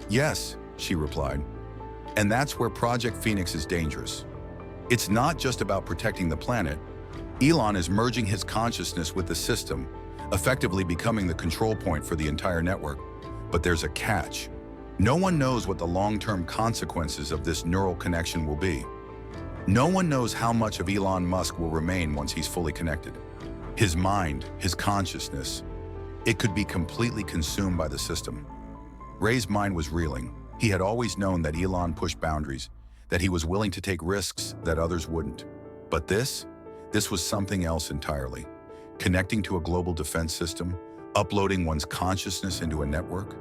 Yes, she replied. And that's where Project Phoenix is dangerous. It's not just about protecting the planet. Elon is merging his consciousness with the system, effectively becoming the control point for the entire network. But there's a catch. No one knows what the long-term consequences of this neural connection will be. No one knows how much of Elon Musk will remain once he's fully connected. His mind, his consciousness, it could be completely consumed by the system. Ray's mind was reeling. He had always known that Elon pushed boundaries, that he was willing to take risks that others wouldn't. But this was something else entirely. Connecting to a global defense system, uploading one's consciousness into a network.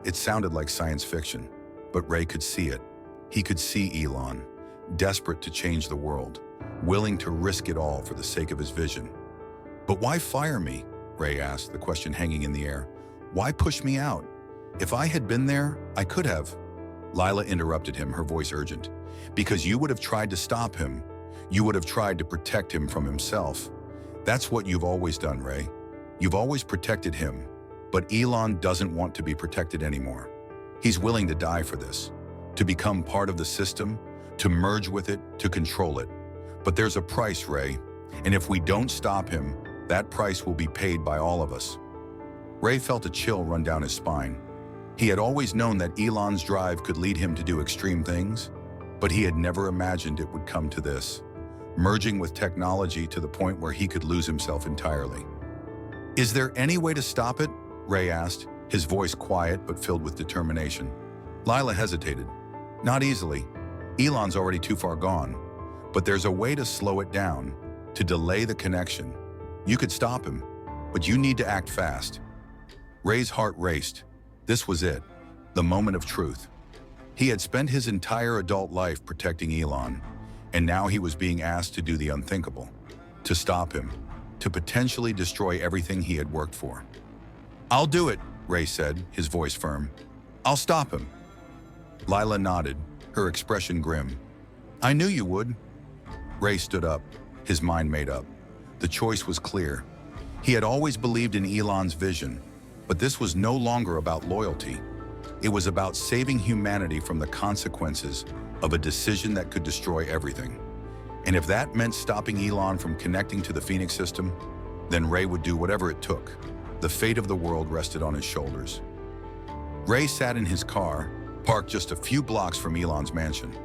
It sounded like science fiction, but Ray could see it. He could see Elon, desperate to change the world, willing to risk it all for the sake of his vision. But why fire me? Ray asked, the question hanging in the air. Why push me out? If I had been there, I could have. Lila interrupted him, her voice urgent. Because you would have tried to stop him. You would have tried to protect him from himself. That's what you've always done, Ray. You've always protected him. But Elon doesn't want to be protected anymore. He's willing to die for this, to become part of the system, to merge with it, to control it. But there's a price, Ray, and if we don't stop him, that price will be paid by all of us. Ray felt a chill run down his spine. He had always known that Elon's drive could lead him to do extreme things, but he had never imagined it would come to this, merging with technology to the point where he could lose himself entirely. Is there any way to stop it? Ray asked, his voice quiet but filled with determination. Lila hesitated. Not easily. Elon's already too far gone. But there's a way to slow it down, to delay the connection. You could stop him, but you need to act fast. Ray's heart raced. This was it, the moment of truth. He had spent his entire adult life protecting Elon, and now he was being asked to do the unthinkable, to stop him, to potentially destroy everything he had worked for. I'll do it, Ray said, his voice firm. I'll stop him. Lila nodded, her expression grim. I knew you would. Ray stood up, his mind made up. The choice was clear. He had always believed in Elon's vision, but this was no longer about loyalty. It was about saving humanity from the consequences of a decision that could destroy everything. And if that meant stopping Elon from connecting to the Phoenix system, then Ray would do whatever it took. The fate of the world rested on his shoulders. Ray sat in his car, parked just a few blocks from Elon's mansion.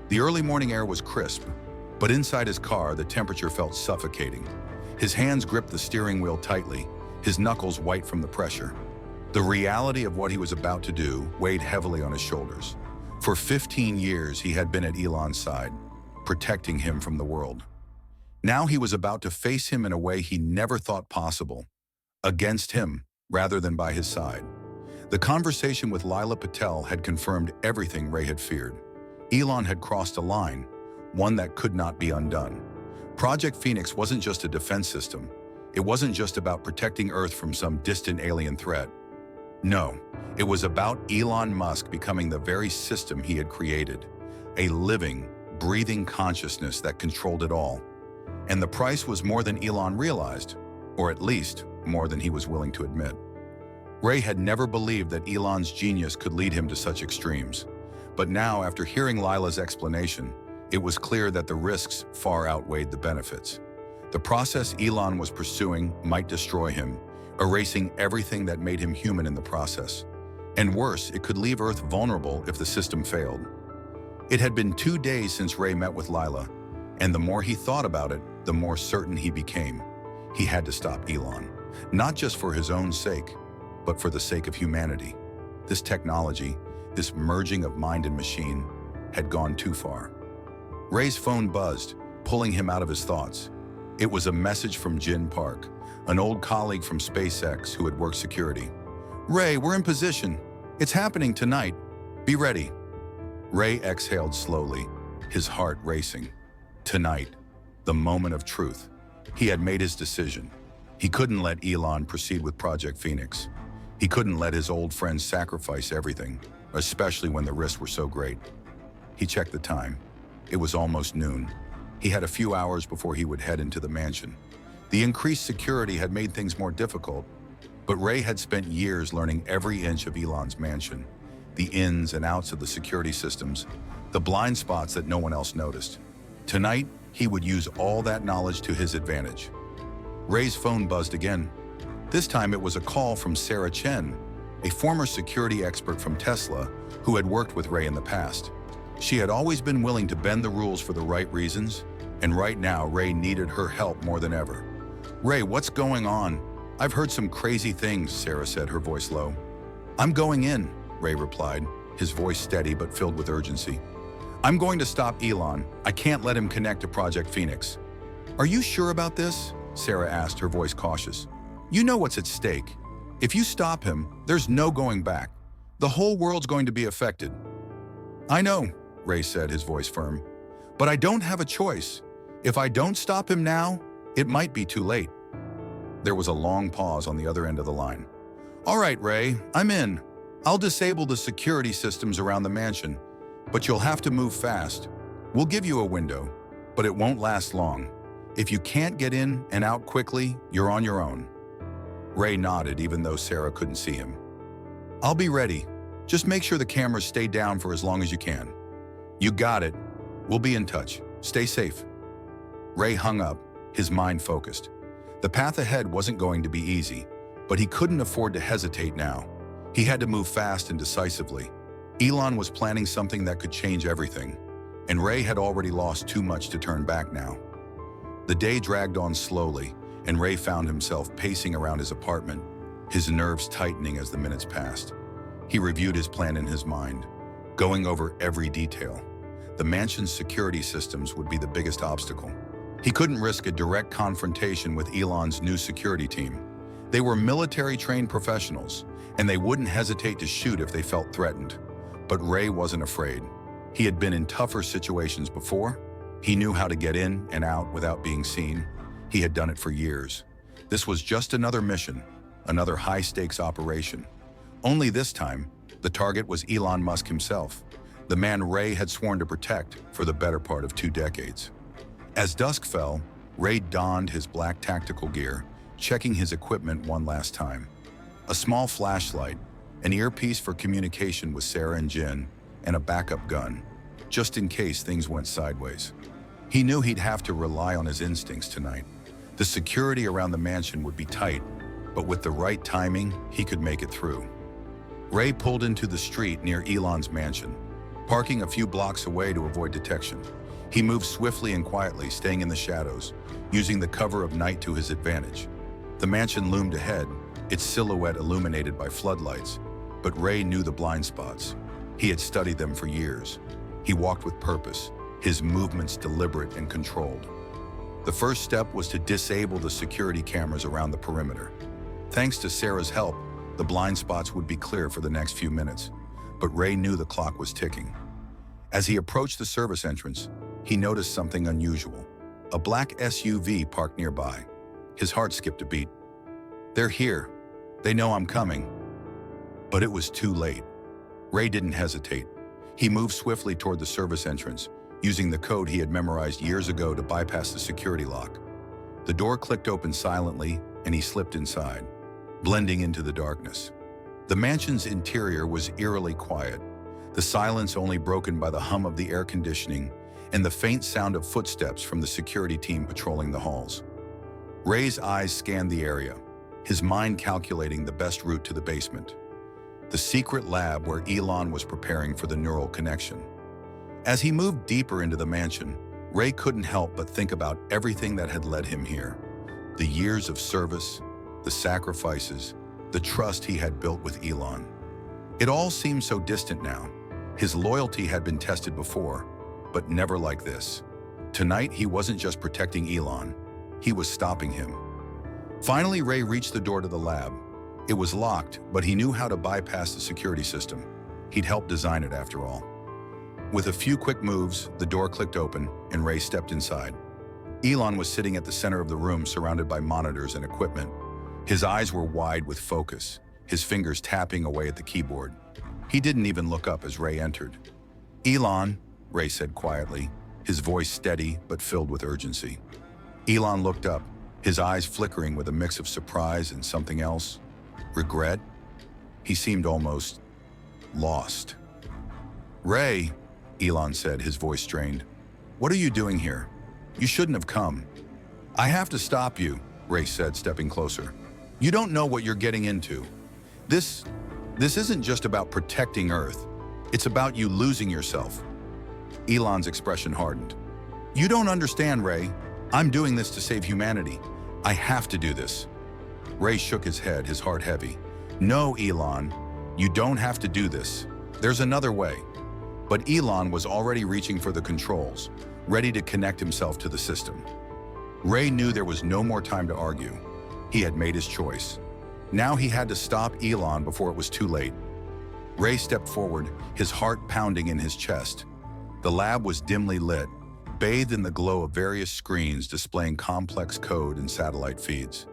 The early morning air was crisp, but inside his car, the temperature felt suffocating. His hands gripped the steering wheel tightly, his knuckles white from the pressure. The reality of what he was about to do weighed heavily on his shoulders. For 15 years, he had been at Elon's side, protecting him from the world. Now he was about to face him in a way he never thought possible, against him rather than by his side. The conversation with Lila Patel had confirmed everything Ray had feared. Elon had crossed a line, one that could not be undone. Project Phoenix wasn't just a defense system. It wasn't just about protecting Earth from some distant alien threat. No, it was about Elon Musk becoming the very system he had created, a living, breathing consciousness that controlled it all. And the price was more than Elon realized, or at least more than he was willing to admit. Ray had never believed that Elon's genius could lead him to such extremes. But now, after hearing Lila's explanation, it was clear that the risks far outweighed the benefits. The process Elon was pursuing might destroy him, erasing everything that made him human in the process. And worse, it could leave Earth vulnerable if the system failed. It had been 2 days since Ray met with Lila, and the more he thought about it, the more certain he became. He had to stop Elon, not just for his own sake, but for the sake of humanity. This technology, this merging of mind and machine, had gone too far. Ray's phone buzzed, pulling him out of his thoughts. It was a message from Jin Park, an old colleague from SpaceX who had worked security. Ray, we're in position. It's happening tonight. Be ready. Ray exhaled slowly, his heart racing. Tonight, the moment of truth. He had made his decision. He couldn't let Elon proceed with Project Phoenix. He couldn't let his old friends sacrifice everything, especially when the risks were so great. He checked the time. It was almost noon. He had a few hours before he would head into the mansion. The increased security had made things more difficult, but Ray had spent years learning every inch of Elon's mansion, the ins and outs of the security systems, the blind spots that no one else noticed. Tonight, he would use all that knowledge to his advantage. Ray's phone buzzed again. This time it was a call from Sarah Chen, a former security expert from Tesla who had worked with Ray in the past. She had always been willing to bend the rules for the right reasons, and right now Ray needed her help more than ever. "Ray, what's going on? I've heard some crazy things," Sarah said, her voice low. "I'm going in," Ray replied, his voice steady but filled with urgency. "I'm going to stop Elon. I can't let him connect to Project Phoenix." "Are you sure about this?" Sarah asked, her voice cautious. "You know what's at stake. If you stop him, there's no going back. The whole world's going to be affected." "I know," Ray said, his voice firm. "But I don't have a choice. If I don't stop him now, it might be too late." There was a long pause on the other end of the line. "All right, Ray, I'm in. I'll disable the security systems around the mansion, but you'll have to move fast. We'll give you a window, but it won't last long. If you can't get in and out quickly, you're on your own." Ray nodded, even though Sarah couldn't see him. "I'll be ready. Just make sure the cameras stay down for as long as you can." "You got it. We'll be in touch. Stay safe." Ray hung up, his mind focused. The path ahead wasn't going to be easy, but he couldn't afford to hesitate now. He had to move fast and decisively. Elon was planning something that could change everything, and Ray had already lost too much to turn back now. The day dragged on slowly, and Ray found himself pacing around his apartment, his nerves tightening as the minutes passed. He reviewed his plan in his mind, going over every detail. The mansion's security systems would be the biggest obstacle. He couldn't risk a direct confrontation with Elon's new security team. They were military-trained professionals, and they wouldn't hesitate to shoot if they felt threatened. But Ray wasn't afraid. He had been in tougher situations before. He knew how to get in and out without being seen. He had done it for years. This was just another mission, another high-stakes operation. Only this time, the target was Elon Musk himself, the man Ray had sworn to protect for the better part of 2 decades. As dusk fell, Ray donned his black tactical gear, checking his equipment one last time. A small flashlight, an earpiece for communication with Sarah and Jin, and a backup gun, just in case things went sideways. He knew he'd have to rely on his instincts tonight. The security around the mansion would be tight, but with the right timing, he could make it through. Ray pulled into the street near Elon's mansion, parking a few blocks away to avoid detection. He moved swiftly and quietly, staying in the shadows, using the cover of night to his advantage. The mansion loomed ahead, its silhouette illuminated by floodlights, but Ray knew the blind spots. He had studied them for years. He walked with purpose, his movements deliberate and controlled. The first step was to disable the security cameras around the perimeter. Thanks to Sarah's help, the blind spots would be clear for the next few minutes, but Ray knew the clock was ticking. As he approached the service entrance, he noticed something unusual. A black SUV parked nearby. His heart skipped a beat. "They're here. They know I'm coming." But it was too late. Ray didn't hesitate. He moved swiftly toward the service entrance, using the code he had memorized years ago to bypass the security lock. The door clicked open silently, and he slipped inside, blending into the darkness. The mansion's interior was eerily quiet, the silence only broken by the hum of the air conditioning and the faint sound of footsteps from the security team patrolling the halls. Ray's eyes scanned the area, his mind calculating the best route to the basement, the secret lab where Elon was preparing for the neural connection. As he moved deeper into the mansion, Ray couldn't help but think about everything that had led him here. The years of service, the sacrifices, the trust he had built with Elon. It all seemed so distant now. His loyalty had been tested before, but never like this. Tonight, he wasn't just protecting Elon, he was stopping him. Finally, Ray reached the door to the lab. It was locked, but he knew how to bypass the security system. He'd helped design it after all. With a few quick moves, the door clicked open and Ray stepped inside. Elon was sitting at the center of the room, surrounded by monitors and equipment. His eyes were wide with focus, his fingers tapping away at the keyboard. He didn't even look up as Ray entered. "Elon," Ray said quietly, his voice steady but filled with urgency. Elon looked up, his eyes flickering with a mix of surprise and something else. Regret? He seemed almost lost. "Ray," Elon said, his voice strained. "What are you doing here? You shouldn't have come." "I have to stop you," Ray said, stepping closer. "You don't know what you're getting into. This isn't just about protecting Earth. It's about you losing yourself." Elon's expression hardened. "You don't understand, Ray. I'm doing this to save humanity. I have to do this." Ray shook his head, his heart heavy. "No, Elon, you don't have to do this. There's another way." But Elon was already reaching for the controls, ready to connect himself to the system. Ray knew there was no more time to argue. He had made his choice. Now he had to stop Elon before it was too late. Ray stepped forward, his heart pounding in his chest. The lab was dimly lit, bathed in the glow of various screens displaying complex code and satellite feeds.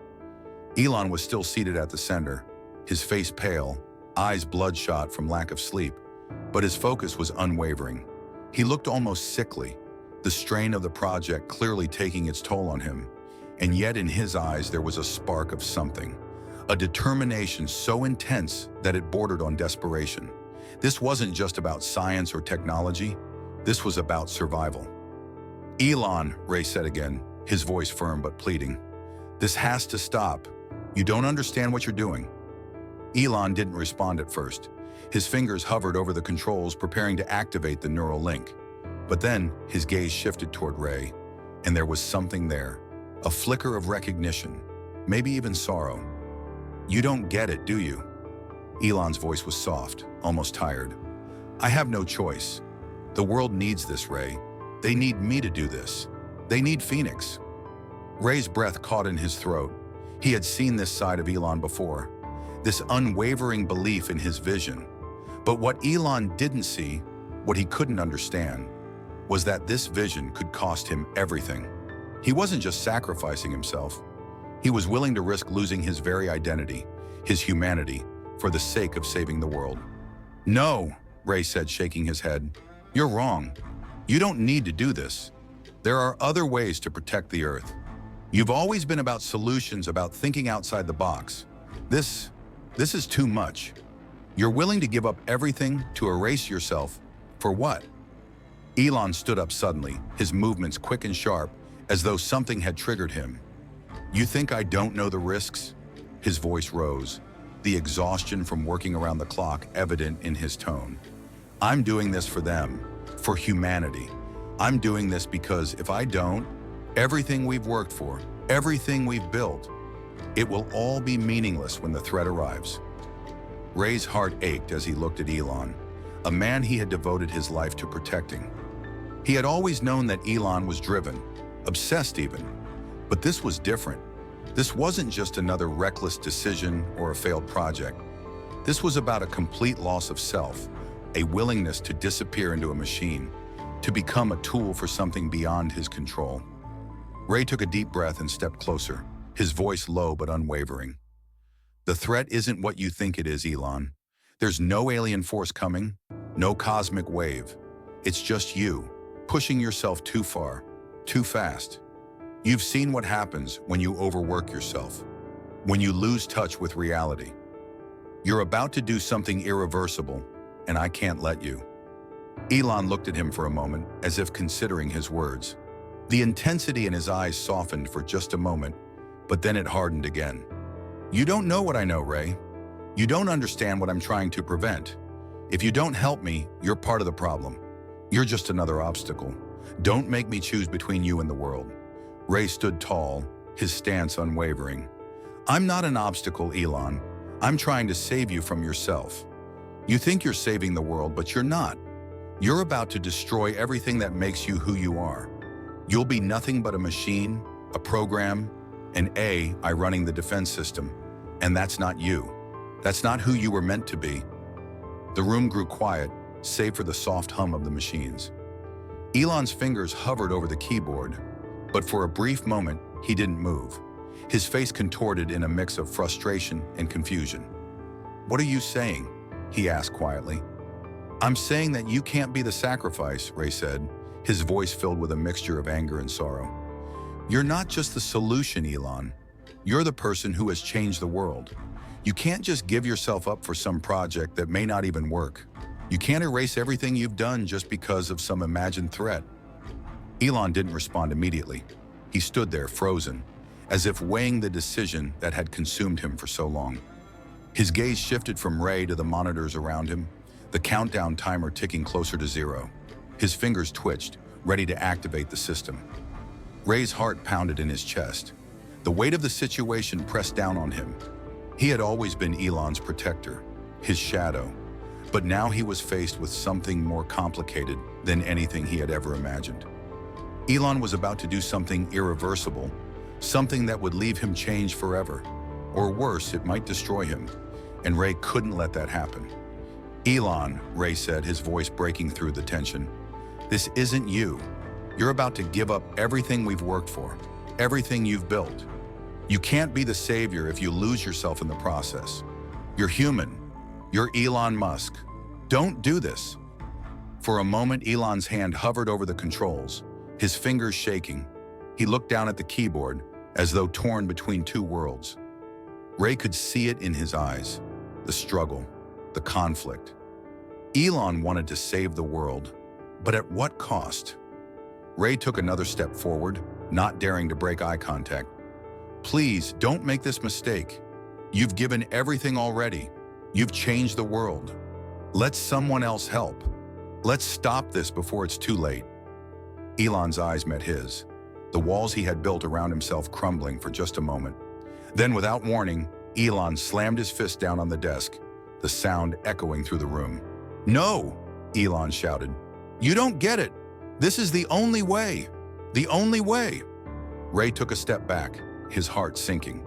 Elon was still seated at the center, his face pale, eyes bloodshot from lack of sleep, but his focus was unwavering. He looked almost sickly, the strain of the project clearly taking its toll on him, and yet in his eyes there was a spark of something, a determination so intense that it bordered on desperation. This wasn't just about science or technology, this was about survival. "Elon," Ray said again, his voice firm but pleading. "This has to stop. You don't understand what you're doing." Elon didn't respond at first. His fingers hovered over the controls, preparing to activate the neural link. But then his gaze shifted toward Ray, and there was something there, a flicker of recognition, maybe even sorrow. "You don't get it, do you?" Elon's voice was soft, almost tired. "I have no choice. The world needs this, Ray. They need me to do this. They need Phoenix." Ray's breath caught in his throat. He had seen this side of Elon before, this unwavering belief in his vision. But what Elon didn't see, what he couldn't understand, was that this vision could cost him everything. He wasn't just sacrificing himself. He was willing to risk losing his very identity, his humanity, for the sake of saving the world. "No," Ray said, shaking his head. "You're wrong. You don't need to do this. There are other ways to protect the Earth. You've always been about solutions, about thinking outside the box. This is too much. You're willing to give up everything to erase yourself. For what?" Elon stood up suddenly, his movements quick and sharp, as though something had triggered him. "You think I don't know the risks?" His voice rose, the exhaustion from working around the clock evident in his tone. "I'm doing this for them, for humanity. I'm doing this because if I don't, everything we've worked for, everything we've built, it will all be meaningless when the threat arrives." Ray's heart ached as he looked at Elon, a man he had devoted his life to protecting. He had always known that Elon was driven, obsessed even, but this was different. This wasn't just another reckless decision or a failed project. This was about a complete loss of self, a willingness to disappear into a machine, to become a tool for something beyond his control. Ray took a deep breath and stepped closer, his voice low but unwavering. "The threat isn't what you think it is, Elon. There's no alien force coming, no cosmic wave. It's just you, pushing yourself too far, too fast. You've seen what happens when you overwork yourself, when you lose touch with reality. You're about to do something irreversible, and I can't let you." Elon looked at him for a moment, as if considering his words. The intensity in his eyes softened for just a moment, but then it hardened again. "You don't know what I know, Ray. You don't understand what I'm trying to prevent. If you don't help me, you're part of the problem. You're just another obstacle. Don't make me choose between you and the world." Ray stood tall, his stance unwavering. "I'm not an obstacle, Elon. I'm trying to save you from yourself. You think you're saving the world, but you're not. You're about to destroy everything that makes you who you are. You'll be nothing but a machine, a program, an AI running the defense system. And that's not you. That's not who you were meant to be." The room grew quiet, save for the soft hum of the machines. Elon's fingers hovered over the keyboard, but for a brief moment, he didn't move. His face contorted in a mix of frustration and confusion. "What are you saying?" he asked quietly. "I'm saying that you can't be the sacrifice," Ray said, his voice filled with a mixture of anger and sorrow. "You're not just the solution, Elon. You're the person who has changed the world. You can't just give yourself up for some project that may not even work. You can't erase everything you've done just because of some imagined threat." Elon didn't respond immediately. He stood there, frozen, as if weighing the decision that had consumed him for so long. His gaze shifted from Ray to the monitors around him, the countdown timer ticking closer to 0. His fingers twitched, ready to activate the system. Ray's heart pounded in his chest. The weight of the situation pressed down on him. He had always been Elon's protector, his shadow, but now he was faced with something more complicated than anything he had ever imagined. Elon was about to do something irreversible, something that would leave him changed forever. Or worse, it might destroy him, and Ray couldn't let that happen. "Elon," Ray said, his voice breaking through the tension, "this isn't you. You're about to give up everything we've worked for, everything you've built. You can't be the savior if you lose yourself in the process. You're human. You're Elon Musk. Don't do this." For a moment, Elon's hand hovered over the controls, his fingers shaking. He looked down at the keyboard, as though torn between two worlds. Ray could see it in his eyes, the struggle, the conflict. Elon wanted to save the world, but at what cost? Ray took another step forward, not daring to break eye contact. "Please, don't make this mistake. You've given everything already. You've changed the world. Let someone else help. Let's stop this before it's too late." Elon's eyes met his, the walls he had built around himself crumbling for just a moment. Then, without warning, Elon slammed his fist down on the desk, the sound echoing through the room. "No!" Elon shouted. "You don't get it! This is the only way! The only way!" Ray took a step back, his heart sinking.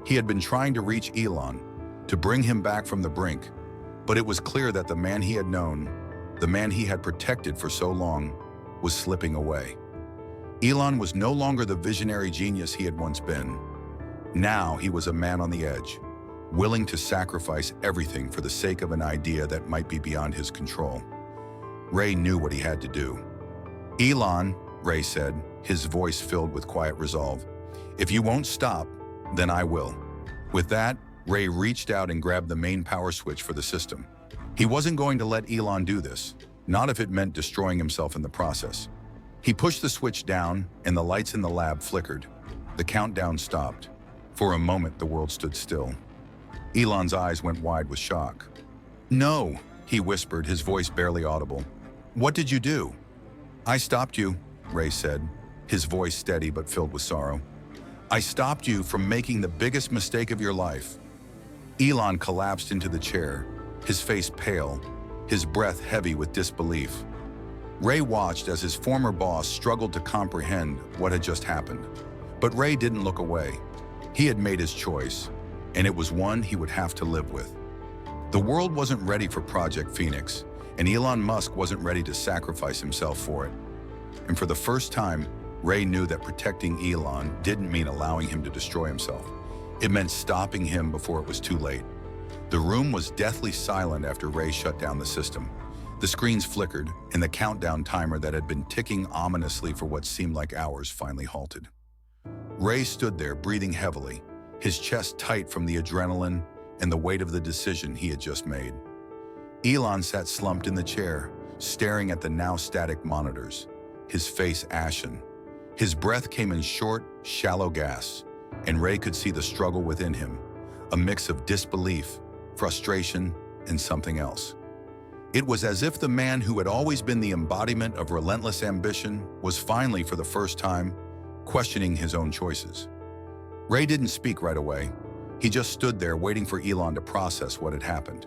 He had been trying to reach Elon, to bring him back from the brink, but it was clear that the man he had known, the man he had protected for so long, was slipping away. Elon was no longer the visionary genius he had once been. Now he was a man on the edge, willing to sacrifice everything for the sake of an idea that might be beyond his control. Ray knew what he had to do. "Elon," Ray said, his voice filled with quiet resolve, "if you won't stop, then I will." With that, Ray reached out and grabbed the main power switch for the system. He wasn't going to let Elon do this, not if it meant destroying himself in the process. He pushed the switch down, and the lights in the lab flickered. The countdown stopped. For a moment, the world stood still. Elon's eyes went wide with shock. "No," he whispered, his voice barely audible. "What did you do?" "I stopped you," Ray said, his voice steady but filled with sorrow. "I stopped you from making the biggest mistake of your life." Elon collapsed into the chair, his face pale, his breath heavy with disbelief. Ray watched as his former boss struggled to comprehend what had just happened. But Ray didn't look away. He had made his choice, and it was one he would have to live with. The world wasn't ready for Project Phoenix, and Elon Musk wasn't ready to sacrifice himself for it. And for the first time, Ray knew that protecting Elon didn't mean allowing him to destroy himself. It meant stopping him before it was too late. The room was deathly silent after Ray shut down the system. The screens flickered, and the countdown timer that had been ticking ominously for what seemed like hours finally halted. Ray stood there, breathing heavily, his chest tight from the adrenaline and the weight of the decision he had just made. Elon sat slumped in the chair, staring at the now static monitors, his face ashen. His breath came in short, shallow gasps, and Ray could see the struggle within him, a mix of disbelief, frustration, and something else. It was as if the man who had always been the embodiment of relentless ambition was finally, for the first time, questioning his own choices. Ray didn't speak right away. He just stood there waiting for Elon to process what had happened.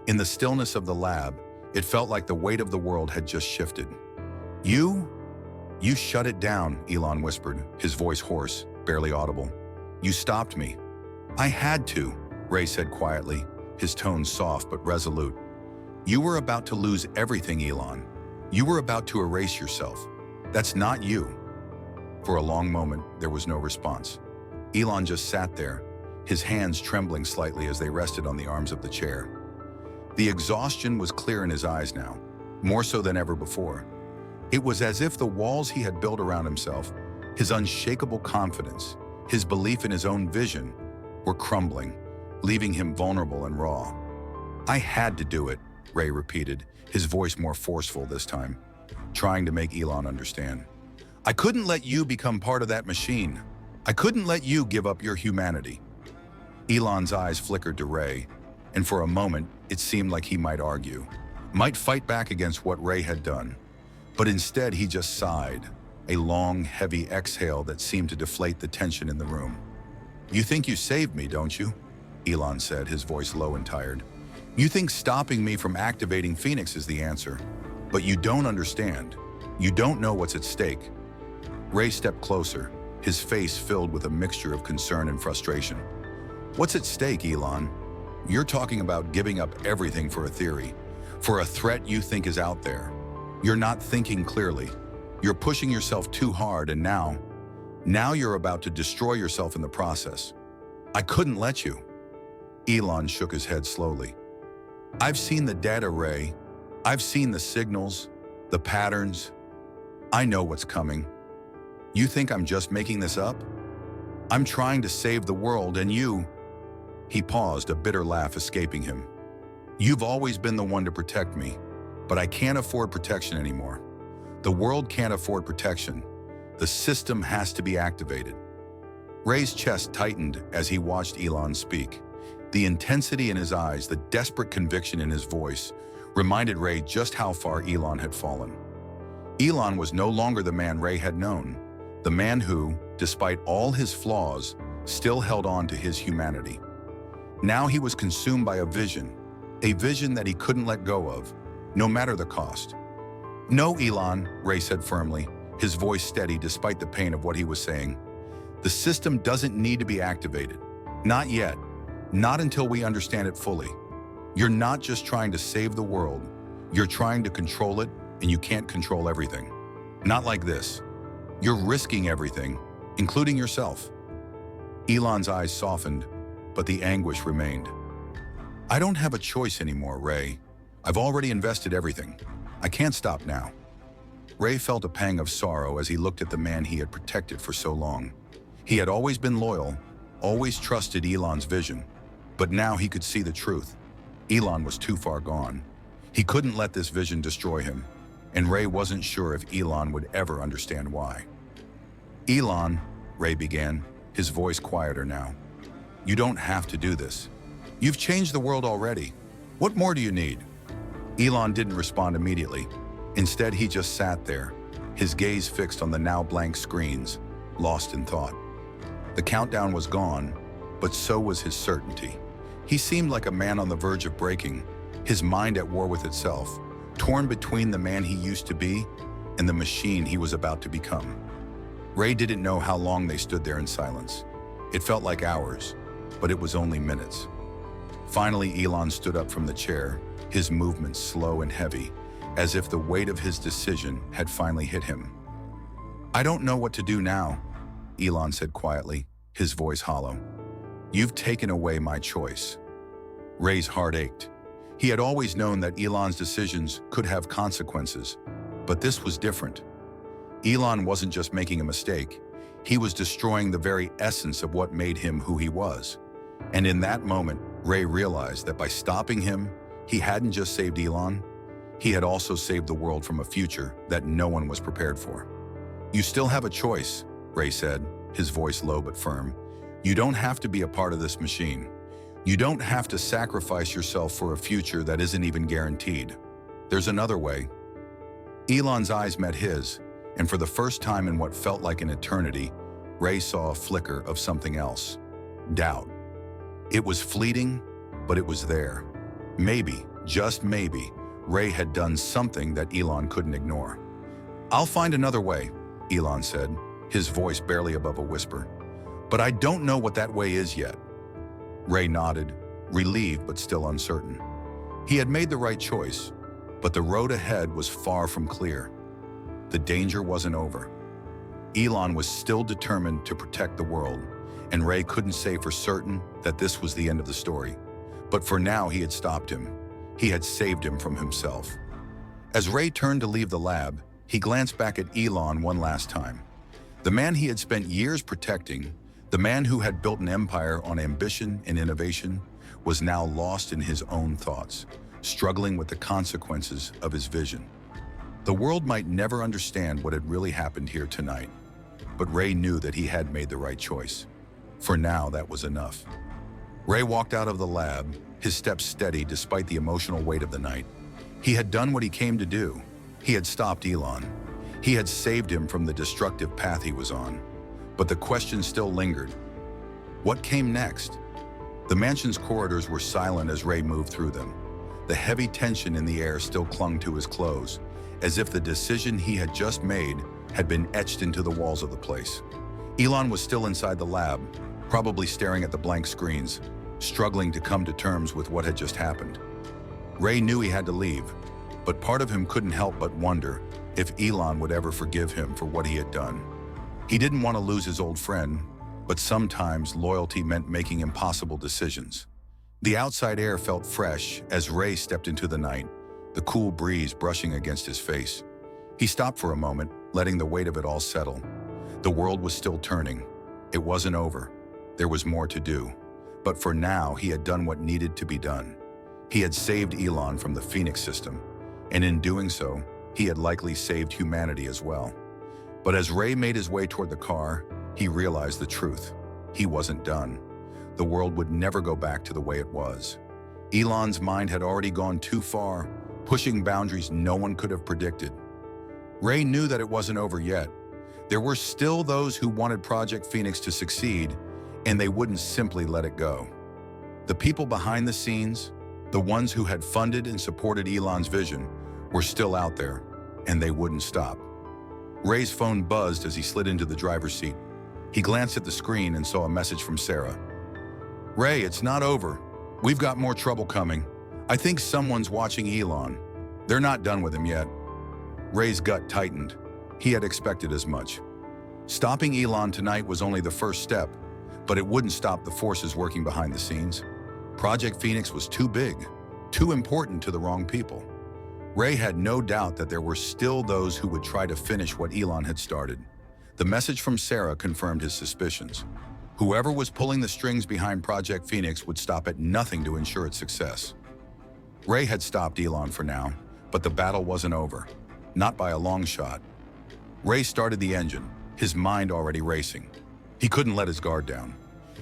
In the stillness of the lab, it felt like the weight of the world had just shifted. You shut it down," Elon whispered, his voice hoarse, barely audible. "You stopped me." "I had to," Ray said quietly, his tone soft but resolute. "You were about to lose everything, Elon. You were about to erase yourself. That's not you." For a long moment, there was no response. Elon just sat there, his hands trembling slightly as they rested on the arms of the chair. The exhaustion was clear in his eyes now, more so than ever before. It was as if the walls he had built around himself, his unshakable confidence, his belief in his own vision, were crumbling, leaving him vulnerable and raw. "I had to do it," Ray repeated, his voice more forceful this time, trying to make Elon understand. "I couldn't let you become part of that machine. I couldn't let you give up your humanity." Elon's eyes flickered to Ray, and for a moment, it seemed like he might argue, might fight back against what Ray had done. But instead, he just sighed, a long, heavy exhale that seemed to deflate the tension in the room. "You think you saved me, don't you?" Elon said, his voice low and tired. "You think stopping me from activating Phoenix is the answer, but you don't understand. You don't know what's at stake." Ray stepped closer, his face filled with a mixture of concern and frustration. "What's at stake, Elon? You're talking about giving up everything for a theory, for a threat you think is out there. You're not thinking clearly. You're pushing yourself too hard, and now you're about to destroy yourself in the process. I couldn't let you." Elon shook his head slowly. "I've seen the data, Ray. I've seen the signals, the patterns. I know what's coming. You think I'm just making this up? I'm trying to save the world, and you—" He paused, a bitter laugh escaping him. "You've always been the one to protect me, but I can't afford protection anymore. The world can't afford protection. The system has to be activated." Ray's chest tightened as he watched Elon speak. The intensity in his eyes, the desperate conviction in his voice, reminded Ray just how far Elon had fallen. Elon was no longer the man Ray had known, the man who, despite all his flaws, still held on to his humanity. Now he was consumed by a vision that he couldn't let go of, no matter the cost. "No, Elon," Ray said firmly, his voice steady despite the pain of what he was saying. "The system doesn't need to be activated. Not yet. Not until we understand it fully. You're not just trying to save the world. You're trying to control it, and you can't control everything. Not like this. You're risking everything, including yourself." Elon's eyes softened, but the anguish remained. "I don't have a choice anymore, Ray. I've already invested everything. I can't stop now." Ray felt a pang of sorrow as he looked at the man he had protected for so long. He had always been loyal, always trusted Elon's vision, but now he could see the truth. Elon was too far gone. He couldn't let this vision destroy him, and Ray wasn't sure if Elon would ever understand why. "Elon," Ray began, his voice quieter now, "you don't have to do this. You've changed the world already. What more do you need?" Elon didn't respond immediately. Instead, he just sat there, his gaze fixed on the now blank screens, lost in thought. The countdown was gone, but so was his certainty. He seemed like a man on the verge of breaking, his mind at war with itself, torn between the man he used to be and the machine he was about to become. Ray didn't know how long they stood there in silence. It felt like hours, but it was only minutes. Finally, Elon stood up from the chair, his movements slow and heavy, as if the weight of his decision had finally hit him. "I don't know what to do now," Elon said quietly, his voice hollow. "You've taken away my choice." Ray's heart ached. He had always known that Elon's decisions could have consequences, but this was different. Elon wasn't just making a mistake, he was destroying the very essence of what made him who he was. And in that moment, Ray realized that by stopping him, he hadn't just saved Elon, he had also saved the world from a future that no one was prepared for. "You still have a choice," Ray said, his voice low but firm. "You don't have to be a part of this machine. You don't have to sacrifice yourself for a future that isn't even guaranteed. There's another way." Elon's eyes met his, and for the first time in what felt like an eternity, Ray saw a flicker of something else. Doubt. It was fleeting, but it was there. Maybe, just maybe, Ray had done something that Elon couldn't ignore. "I'll find another way," Elon said, his voice barely above a whisper. "But I don't know what that way is yet." Ray nodded, relieved but still uncertain. He had made the right choice, but the road ahead was far from clear. The danger wasn't over. Elon was still determined to protect the world, and Ray couldn't say for certain that this was the end of the story. But for now, he had stopped him. He had saved him from himself. As Ray turned to leave the lab, He glanced back at Elon one last time. The man he had spent years protecting, the man who had built an empire on ambition and innovation, was now lost in his own thoughts, struggling with the consequences of his vision. The world might never understand what had really happened here tonight, but Ray knew that he had made the right choice. For now, that was enough. Ray walked out of the lab, his steps steady despite the emotional weight of the night. He had done what he came to do. He had stopped Elon. He had saved him from the destructive path he was on. But the question still lingered. What came next? The mansion's corridors were silent as Ray moved through them. The heavy tension in the air still clung to his clothes, as if the decision he had just made had been etched into the walls of the place. Elon was still inside the lab, probably staring at the blank screens, struggling to come to terms with what had just happened. Ray knew he had to leave, but part of him couldn't help but wonder if Elon would ever forgive him for what he had done. He didn't want to lose his old friend, but sometimes loyalty meant making impossible decisions. The outside air felt fresh as Ray stepped into the night, the cool breeze brushing against his face. He stopped for a moment, letting the weight of it all settle. The world was still turning. It wasn't over. There was more to do. But for now, he had done what needed to be done. He had saved Elon from the Phoenix system, and in doing so, he had likely saved humanity as well. But as Ray made his way toward the car, he realized the truth. He wasn't done. The world would never go back to the way it was. Elon's mind had already gone too far, pushing boundaries no one could have predicted. Ray knew that it wasn't over yet. There were still those who wanted Project Phoenix to succeed, and they wouldn't simply let it go. The people behind the scenes, the ones who had funded and supported Elon's vision, were still out there, and they wouldn't stop. Ray's phone buzzed as he slid into the driver's seat. He glanced at the screen and saw a message from Sarah. "Ray, it's not over. We've got more trouble coming. I think someone's watching Elon. They're not done with him yet." Ray's gut tightened. He had expected as much. Stopping Elon tonight was only the first step, but it wouldn't stop the forces working behind the scenes. Project Phoenix was too big, too important to the wrong people. Ray had no doubt that there were still those who would try to finish what Elon had started. The message from Sarah confirmed his suspicions. Whoever was pulling the strings behind Project Phoenix would stop at nothing to ensure its success. Ray had stopped Elon for now, but the battle wasn't over. Not by a long shot. Ray started the engine, his mind already racing. He couldn't let his guard down.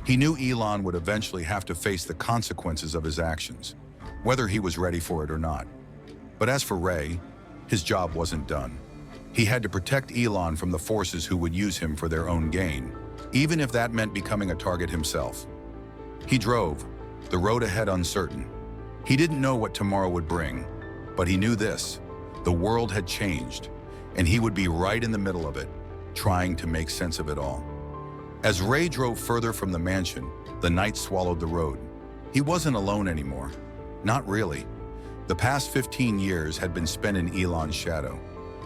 He knew Elon would eventually have to face the consequences of his actions, whether he was ready for it or not. But as for Ray, his job wasn't done. He had to protect Elon from the forces who would use him for their own gain, even if that meant becoming a target himself. He drove, the road ahead uncertain. He didn't know what tomorrow would bring, but he knew this: the world had changed, and he would be right in the middle of it, trying to make sense of it all. As Ray drove further from the mansion, the night swallowed the road. He wasn't alone anymore. Not really. The past 15 years had been spent in Elon's shadow,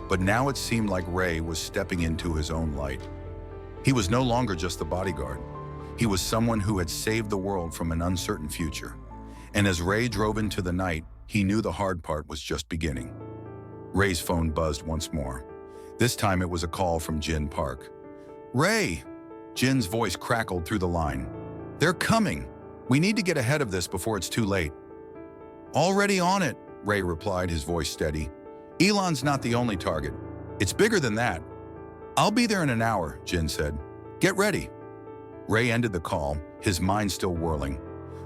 but now it seemed like Ray was stepping into his own light. He was no longer just the bodyguard. He was someone who had saved the world from an uncertain future. And as Ray drove into the night, he knew the hard part was just beginning. Ray's phone buzzed once more. This time it was a call from Jin Park. "Ray!" Jin's voice crackled through the line. "They're coming. We need to get ahead of this before it's too late." "Already on it," Ray replied, his voice steady. "Elon's not the only target. It's bigger than that." "I'll be there in an hour," Jin said. "Get ready." Ray ended the call, his mind still whirling.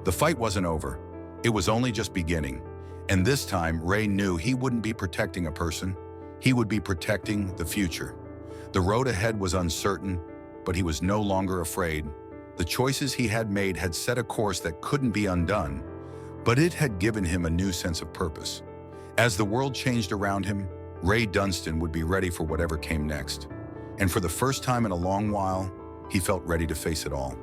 The fight wasn't over. It was only just beginning. And this time, Ray knew he wouldn't be protecting a person. He would be protecting the future. The road ahead was uncertain, but he was no longer afraid. The choices he had made had set a course that couldn't be undone, but it had given him a new sense of purpose. As the world changed around him, Ray Dunston would be ready for whatever came next. And for the first time in a long while, he felt ready to face it all.